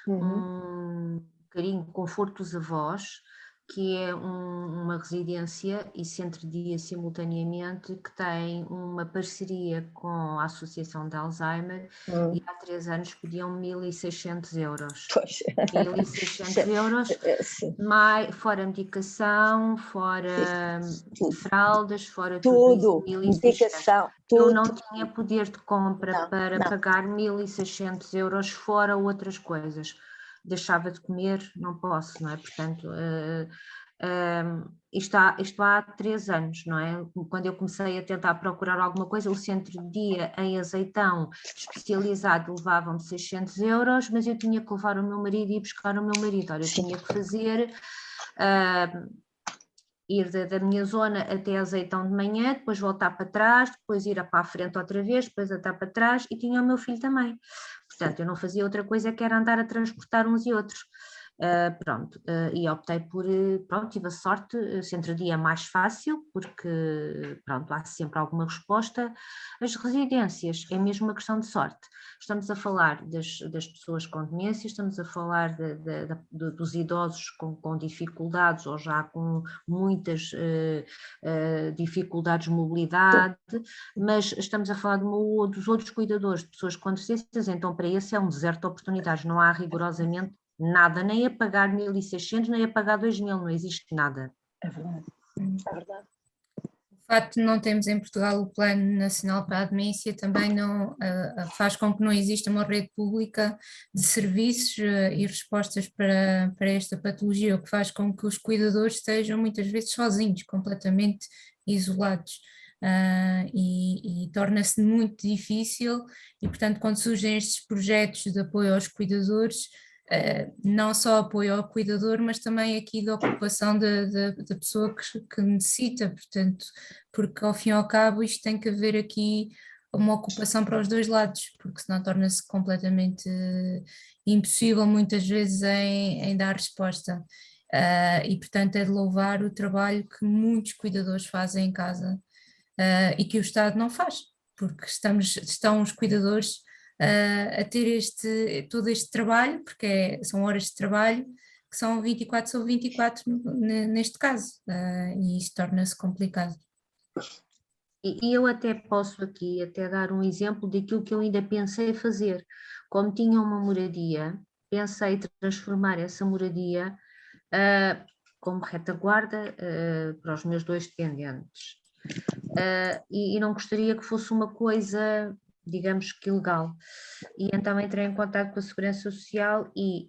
um carinho Conforto dos Avós, que é uma residência e centro-dia simultaneamente, que tem uma parceria com a Associação de Alzheimer, e há 3 anos pediam 1.600 euros. Pois. 1.600 euros, fora medicação, fora fraldas, fora tudo isso, 1.600. Medicação, Eu não tinha poder de compra para pagar 1.600 euros, fora outras coisas. Deixava de comer, não posso, não é? Portanto, isto há 3 anos, não é? Quando eu comecei a tentar procurar alguma coisa, o centro de dia em Azeitão, especializado, levava-me 600 euros, mas eu tinha que levar o meu marido e ir buscar o meu marido. Ora, eu tinha que fazer... ir da minha zona até Azeitão de manhã, depois voltar para trás, depois ir para a frente outra vez, depois até para trás, e tinha o meu filho também. Portanto, eu não fazia outra coisa que era andar a transportar uns e outros. E optei por, tive a sorte, centro-dia é mais fácil, porque, há sempre alguma resposta. As residências é mesmo uma questão de sorte. Estamos a falar das pessoas com demência, estamos a falar dos idosos com dificuldades ou já com muitas dificuldades de mobilidade, mas estamos a falar dos outros cuidadores, de pessoas com deficiências, então para esse é um deserto de oportunidades, não há rigorosamente nada, nem a pagar 1.600, nem a pagar 2.000, não existe nada. É verdade. O facto de não termos em Portugal o Plano Nacional para a Demência também não faz com que não exista uma rede pública de serviços e respostas para esta patologia, o que faz com que os cuidadores estejam muitas vezes sozinhos, completamente isolados. E torna-se muito difícil, e portanto quando surgem estes projetos de apoio aos cuidadores, não só apoio ao cuidador, mas também aqui da ocupação da pessoa que necessita, portanto, porque ao fim e ao cabo isto tem que haver aqui uma ocupação para os dois lados, porque senão torna-se completamente impossível muitas vezes em dar resposta. E portanto é de louvar o trabalho que muitos cuidadores fazem em casa e que o Estado não faz, porque estão os cuidadores a ter todo este trabalho, porque são horas de trabalho que são 24 sobre 24 neste caso, e isto torna-se complicado. E eu até posso aqui até dar um exemplo daquilo que eu ainda pensei fazer. Como tinha uma moradia, pensei transformar essa moradia como retaguarda para os meus 2 dependentes. E não gostaria que fosse uma coisa, digamos que ilegal. E então entrei em contato com a Segurança Social e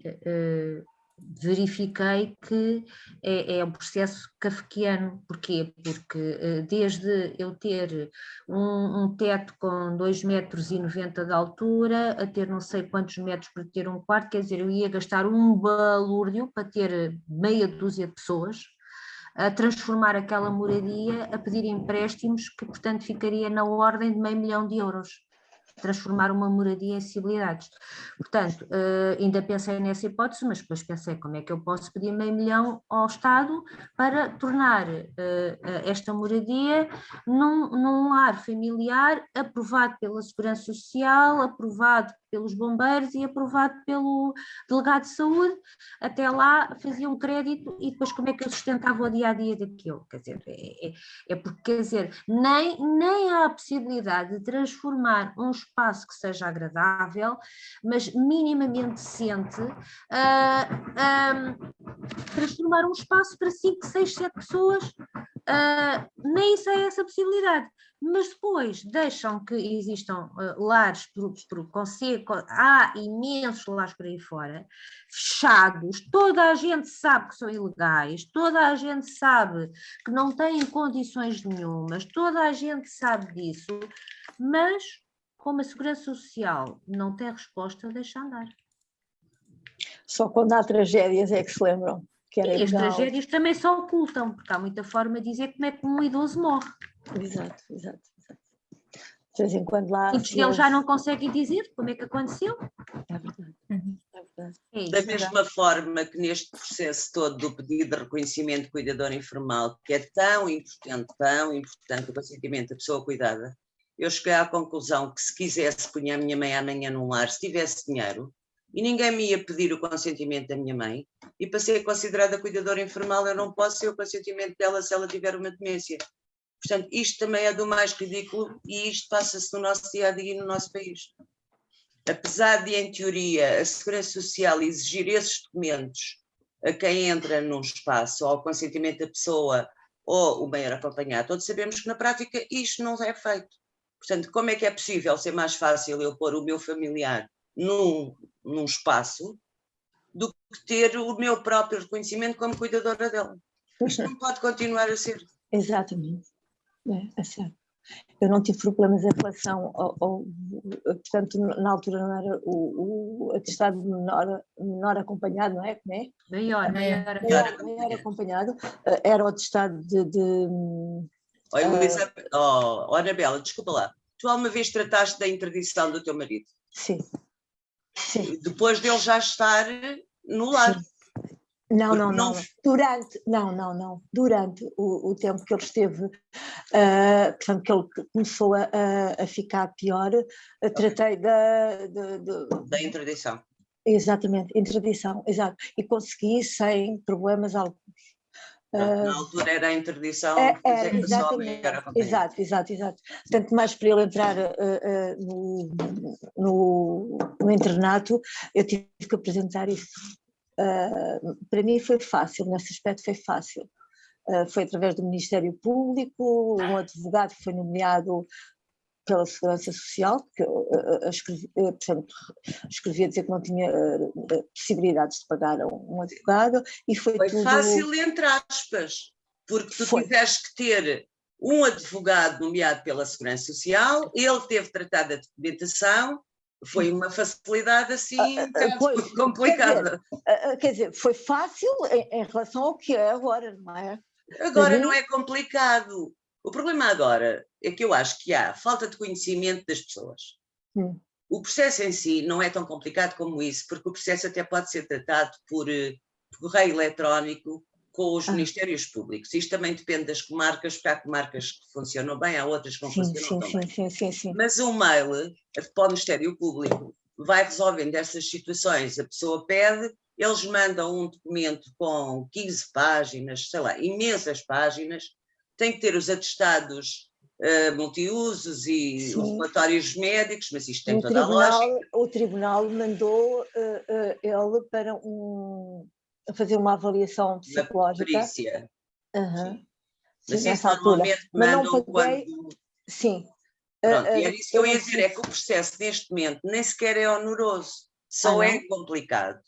verifiquei que é um processo kafkiano. Porquê? Porque desde eu ter um teto com 2,90 metros de altura, a ter não sei quantos metros para ter um quarto, quer dizer, eu ia gastar um balúrdio para ter meia dúzia de pessoas, a transformar aquela moradia, a pedir empréstimos que, portanto, ficaria na ordem de €500 mil, transformar uma moradia em acessibilidades. Portanto, ainda pensei nessa hipótese, mas depois pensei como é que eu posso pedir €500 mil ao Estado para tornar esta moradia num lar familiar aprovado pela Segurança Social, aprovado pelos bombeiros e aprovado pelo delegado de saúde. Até lá fazia um crédito e depois como é que eu sustentava o dia-a-dia daquilo? Quer dizer, porque, quer dizer, nem há a possibilidade de transformar um espaço que seja agradável, mas minimamente decente, transformar um espaço para 5, 6, 7 pessoas nem isso é essa possibilidade. Mas depois deixam que existam lares há imensos lares por aí fora, fechados, toda a gente sabe que são ilegais, toda a gente sabe que não têm condições nenhumas, toda a gente sabe disso, mas como a Segurança Social não tem resposta, deixa andar. Só quando há tragédias é que se lembram que era E as ilegal. tragédias também se ocultam, porque há muita forma de dizer como é que um idoso morre. Exato. De vez em quando lá. Muitos deles já não conseguem dizer como é que aconteceu. É verdade. Uhum. É verdade. É isso. Da mesma forma que neste processo todo do pedido de reconhecimento de cuidador informal, que é tão importante o consentimento da pessoa cuidada, eu cheguei à conclusão que se quisesse punha a minha mãe amanhã num lar, se tivesse dinheiro, e ninguém me ia pedir o consentimento da minha mãe, e para ser considerada cuidadora informal eu não posso ter o consentimento dela se ela tiver uma demência. Portanto, isto também é do mais ridículo e isto passa-se no nosso dia-a-dia e no nosso país. Apesar de, em teoria, a Segurança Social exigir esses documentos a quem entra num espaço, ou ao consentimento da pessoa, ou o maior acompanhado, todos sabemos que na prática isto não é feito. Portanto, como é que é possível ser mais fácil eu pôr o meu familiar num espaço do que ter o meu próprio reconhecimento como cuidadora dela? Isto não pode continuar a ser. Exatamente. É certo. Eu não tive problemas em relação portanto, na altura não era o atestado de menor acompanhado, não é? Como é? Maior acompanhado, era o atestado Anabela, desculpa lá, tu alguma vez trataste da interdição do teu marido? Sim. Depois dele já estar no lar. Sim. Não. Durante o tempo que ele esteve, portanto, que ele começou a ficar pior, tratei da interdição. Exatamente, interdição, exato. E consegui sem problemas alguns. Na altura era a interdição, Era, exatamente, exato. Portanto, mais para ele entrar no internato, eu tive que apresentar isso. Para mim foi fácil, nesse aspecto foi fácil. Foi através do Ministério Público, um advogado que foi nomeado pela Segurança Social, que portanto, escrevi a dizer que não tinha possibilidades de pagar a um advogado, e foi tudo... fácil, entre aspas, porque tu tiveste que ter um advogado nomeado pela Segurança Social, ele teve tratado a documentação, foi uma facilidade assim complicada. Quer dizer, foi fácil em relação ao que é agora, não é? Agora não é complicado. O problema agora é que eu acho que há falta de conhecimento das pessoas. O processo em si não é tão complicado como isso, porque o processo até pode ser tratado por correio eletrónico com os ministérios públicos. Isto também depende das comarcas, porque há comarcas que funcionam bem, há outras que não funcionam tão bem. Sim. Mas um mail para o Ministério Público vai resolvendo essas situações. A pessoa pede, eles mandam um documento com 15 páginas, sei lá, imensas páginas, tem que ter os atestados multiusos e os relatórios médicos, mas isto tem toda a lógica. O tribunal mandou ele para fazer uma avaliação psicológica. Perícia. Mas sim, isso normalmente mandam quando... Sim. Pronto, e era isso que eu ia dizer, é que o processo neste momento nem sequer é oneroso, só é complicado.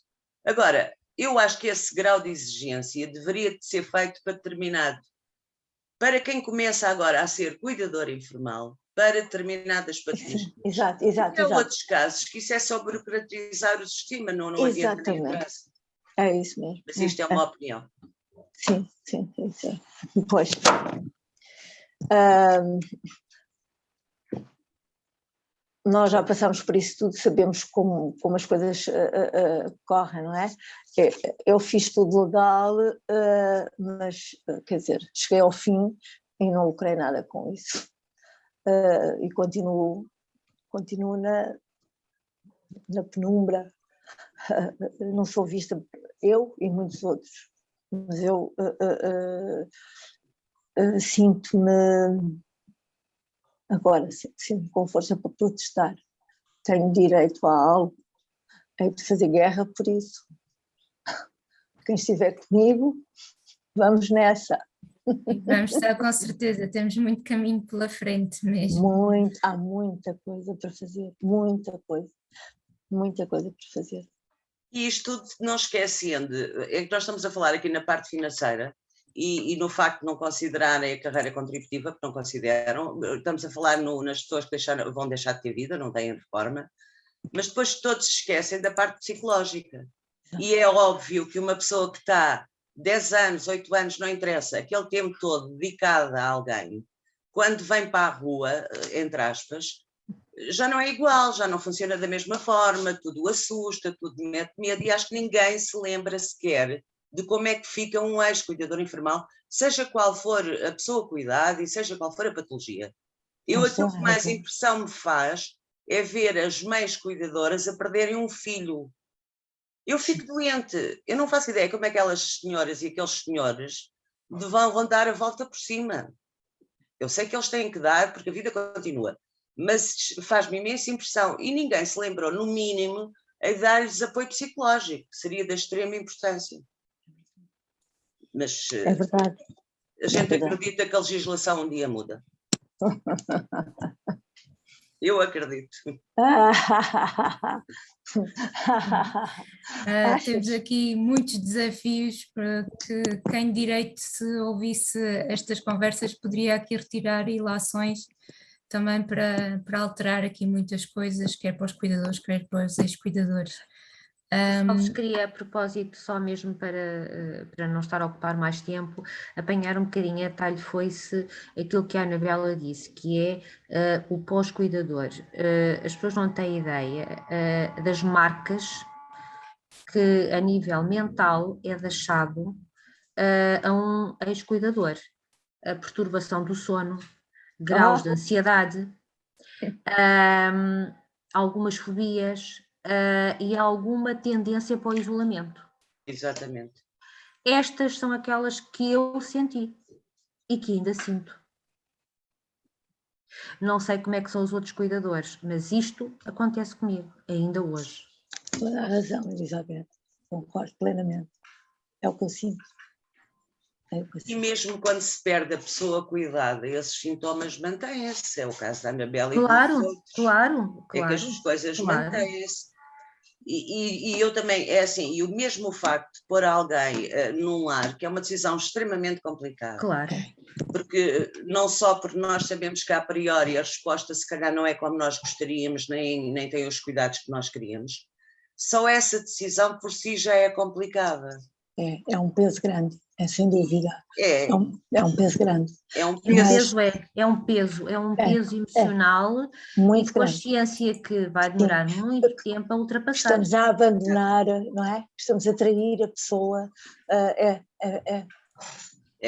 Agora, eu acho que esse grau de exigência deveria de ser feito para determinado. Para quem começa agora a ser cuidador informal, para determinadas patologias. Exato. Há outros casos que isso é só burocratizar o sistema, não adianta nem atrás. É isso mesmo. Mas isto é uma opinião. Sim. Pois. Nós já passamos por isso tudo, sabemos como as coisas correm, não é? Eu fiz tudo legal, mas, quer dizer, cheguei ao fim e não lucrei nada com isso. E continuo na penumbra, não sou vista, eu e muitos outros, mas eu sinto-me... Agora, sinto-me com força para protestar. Tenho direito a algo, hei de fazer guerra por isso. Quem estiver comigo, vamos nessa. E vamos estar com certeza, temos muito caminho pela frente mesmo. Há muita coisa para fazer, muita coisa para fazer. E isto tudo não esquecendo, é que nós estamos a falar aqui na parte financeira e no facto de não considerarem a carreira contributiva, porque não consideram, estamos a falar nas pessoas que vão deixar de ter vida, não têm reforma, mas depois todos se esquecem da parte psicológica. E é óbvio que uma pessoa que está 10 anos, 8 anos, não interessa, aquele tempo todo dedicada a alguém, quando vem para a rua, entre aspas, já não é igual, já não funciona da mesma forma, tudo assusta, tudo mete medo, e acho que ninguém se lembra sequer de como é que fica um ex-cuidador informal, seja qual for a pessoa cuidada e seja qual for a patologia. Aquilo que mais impressão me faz é ver as mães cuidadoras a perderem um filho. Eu fico doente, eu não faço ideia como é que aquelas senhoras e aqueles senhores vão dar a volta por cima. Eu sei que eles têm que dar porque a vida continua, mas faz-me imensa impressão e ninguém se lembrou, no mínimo, a dar-lhes apoio psicológico, que seria da extrema importância. Mas É verdade. A gente acredita que a legislação um dia muda. Eu acredito. Temos aqui muitos desafios para que quem de direito, se ouvisse estas conversas, poderia aqui retirar ilações também para alterar aqui muitas coisas, quer para os cuidadores, quer para os ex-cuidadores. Só vos queria, a propósito, só mesmo para não estar a ocupar mais tempo, apanhar um bocadinho a talho foi-se aquilo que a Anabela disse, que é o pós-cuidador. As pessoas não têm ideia das marcas que a nível mental é deixado a um ex-cuidador. A perturbação do sono, graus de ansiedade, algumas fobias, e alguma tendência para o isolamento. Exatamente. Estas são aquelas que eu senti e que ainda sinto. Não sei como é que são os outros cuidadores, mas isto acontece comigo, ainda hoje. Toda a razão, Elizabeth, concordo plenamente. É o que eu sinto. E mesmo quando se perde a pessoa cuidada, esses sintomas mantêm-se. É o caso da Anabela claro, e dos outros. Claro. É que as coisas mantêm-se. E eu também, é assim, e o mesmo facto de pôr alguém num lar, que é uma decisão extremamente complicada. Claro. Porque não só porque nós sabemos que a priori a resposta se calhar não é como nós gostaríamos, nem tem os cuidados que nós queríamos, só essa decisão por si já é complicada. É um peso grande, sem dúvida. É um peso grande. É um peso emocional muito e de consciência grande. Que vai demorar muito tempo a ultrapassar. Estamos a abandonar, não é? Estamos a trair a pessoa. É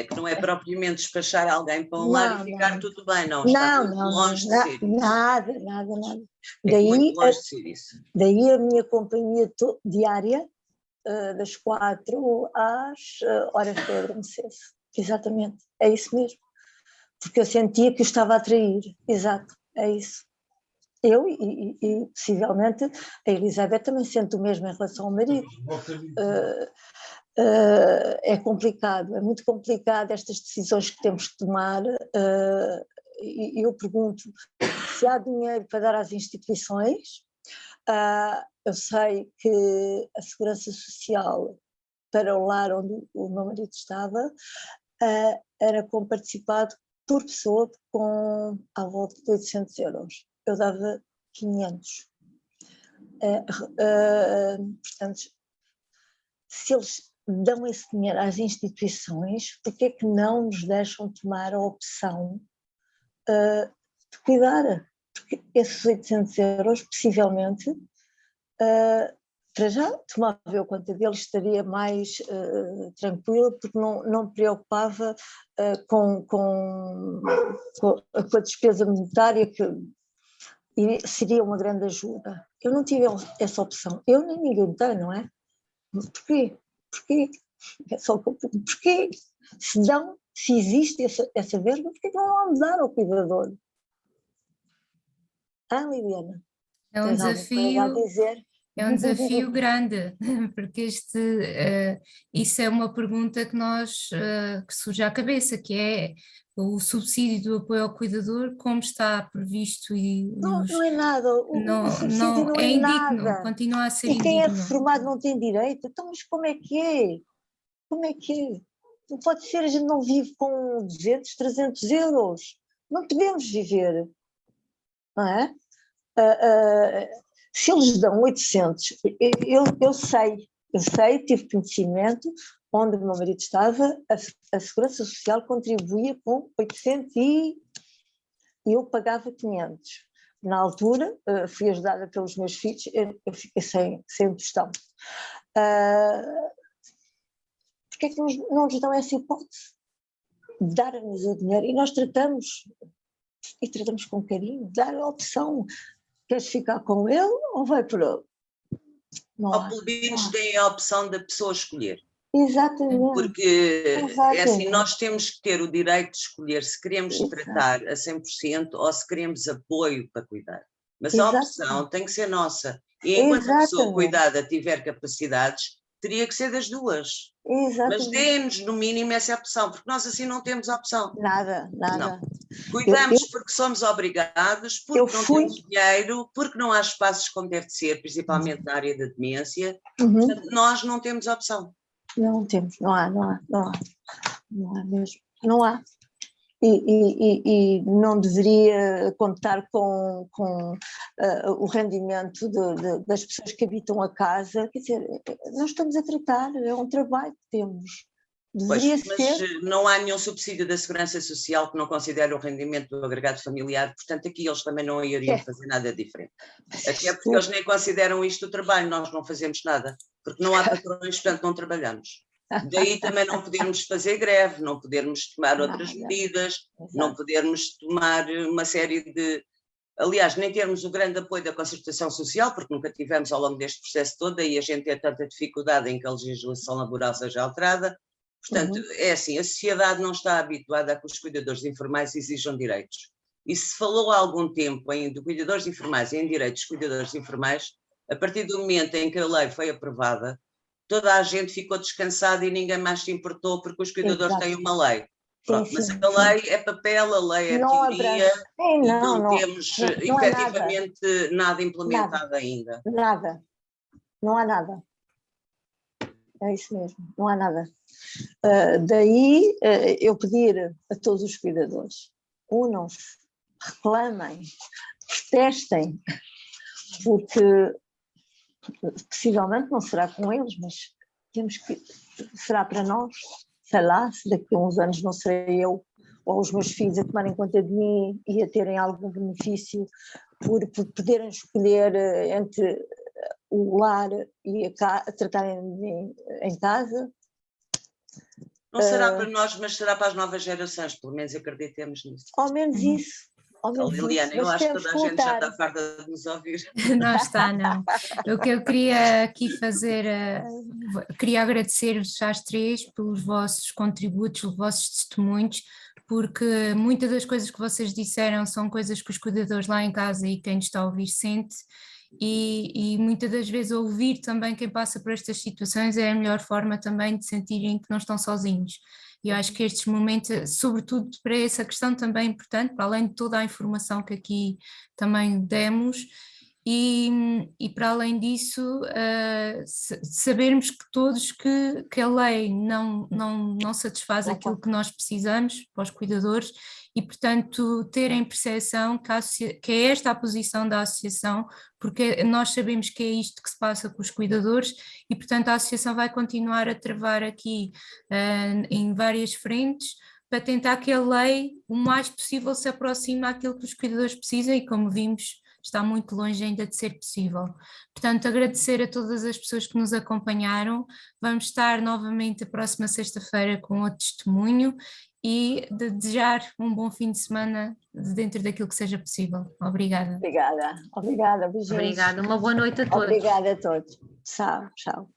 que não é propriamente despachar alguém para um lar e ficar tudo bem, não. Está muito longe de ser isso. Nada. Muito longe de ser isso. Daí a minha companhia diária, das 4 às horas que eu adormecesse. Exatamente, é isso mesmo. Porque eu sentia que eu estava a trair. Exato, é isso. Eu e possivelmente a Elizabeth também sente o mesmo em relação ao marido. É complicado, é muito complicado estas decisões que temos que tomar. E eu pergunto se há dinheiro para dar às instituições. Eu sei que a Segurança Social para o lar onde o meu marido estava era comparticipado por pessoa com à volta de 800 euros. Eu dava 500. Portanto, se eles dão esse dinheiro às instituições, por que é que não nos deixam tomar a opção de cuidar? Porque esses 800 euros, possivelmente, para já, tomava eu conta dele, estaria mais tranquila, porque não me preocupava com a despesa monetária, que seria uma grande ajuda. Eu não tive essa opção, eu nem ninguém tem, não é? Porquê? É só que eu pergunto, porquê? Se existe essa verba, porquê que não vamos dar ao cuidador? Liliana? É um desafio. A dizer? É um desafio grande, porque isso é uma pergunta que que surge à cabeça, que é o subsídio do apoio ao cuidador, como está previsto Não é nada, o subsídio não é é indigno, nada. continua a ser E quem é indigno. reformado não tem direito. Então, mas como é que é? Como é que é? Não pode ser, a gente não vive com 200, 300 euros. Não podemos viver, não é? Se eles dão 800, eu sei, tive conhecimento, onde o meu marido estava, a Segurança Social contribuía com 800 e eu pagava 500. Na altura, fui ajudada pelos meus filhos, eu fiquei sem tostão. Porque é que não nos dão essa hipótese de dar-nos o dinheiro? E nós tratamos com carinho, dar a opção. Queres ficar com ele ou vai para ele? Ou pelo menos deem a opção da pessoa escolher. Exatamente. Porque é assim, nós temos que ter o direito de escolher se queremos tratar a 100% ou se queremos apoio para cuidar. Mas a opção tem que ser nossa. E enquanto a pessoa cuidada tiver capacidades, teria que ser das duas. Mas dê-nos no mínimo essa opção, porque nós assim não temos opção. Nada. Não. Cuidamos porque somos obrigados, porque não temos dinheiro, porque não há espaços como deve ser, principalmente na área da demência. Portanto, nós não temos opção. Não temos, não há mesmo, não há. E não deveria contar com o rendimento das pessoas que habitam a casa. Quer dizer, nós estamos a tratar, é um trabalho que temos. Deveria ser. Mas não há nenhum subsídio da Segurança Social que não considere o rendimento do agregado familiar, portanto aqui eles também não iriam fazer nada diferente. Até porque eles nem consideram isto o trabalho, nós não fazemos nada, porque não há patrões, portanto não trabalhamos. Daí também não podermos fazer greve, não podermos tomar outras medidas, não podermos tomar uma série de... Aliás, nem termos o grande apoio da concertação social, porque nunca tivemos ao longo deste processo todo, daí a gente ter tanta dificuldade em que a legislação laboral seja alterada. Portanto, é assim, a sociedade não está habituada a que os cuidadores informais exijam direitos. E se falou há algum tempo de cuidadores informais e em direitos de cuidadores informais, a partir do momento em que a lei foi aprovada, toda a gente ficou descansada e ninguém mais se importou porque os cuidadores têm uma lei. Pronto, mas a lei é papel, a lei é teoria e não temos efetivamente nada implementado ainda. Nada, não há nada. É isso mesmo, não há nada. Daí eu pedir a todos os cuidadores, unam-se, reclamem, protestem, porque possivelmente não será com eles, mas será para nós, sei lá, se daqui a uns anos não serei eu ou os meus filhos a tomarem conta de mim e a terem algum benefício por poderem escolher entre o lar e a tratarem em casa. Não será para nós, mas será para as novas gerações, pelo menos acreditemos nisso. Ao menos isso. Liliana, eu acho que toda a gente já está farta de nos ouvir. Não está, não. O que eu queria aqui fazer, queria agradecer-vos às três pelos vossos contributos, os vossos testemunhos, porque muitas das coisas que vocês disseram são coisas que os cuidadores lá em casa e quem está a ouvir sente, e muitas das vezes ouvir também quem passa por estas situações é a melhor forma também de sentirem que não estão sozinhos. E eu acho que estes momentos, sobretudo para essa questão também importante, para além de toda a informação que aqui também demos, e para além disso, sabermos que todos que a lei não satisfaz aquilo que nós precisamos para os cuidadores e, portanto, terem percepção que é esta a posição da associação, porque nós sabemos que é isto que se passa com os cuidadores e, portanto, a associação vai continuar a travar aqui em várias frentes para tentar que a lei o mais possível se aproxime àquilo que os cuidadores precisam e, como vimos, está muito longe ainda de ser possível. Portanto, agradecer a todas as pessoas que nos acompanharam. Vamos estar novamente a próxima sexta-feira com outro testemunho e desejar um bom fim de semana dentro daquilo que seja possível. Obrigada. Obrigada, beijinhos. Obrigada, uma boa noite a todos. Obrigada a todos. Tchau.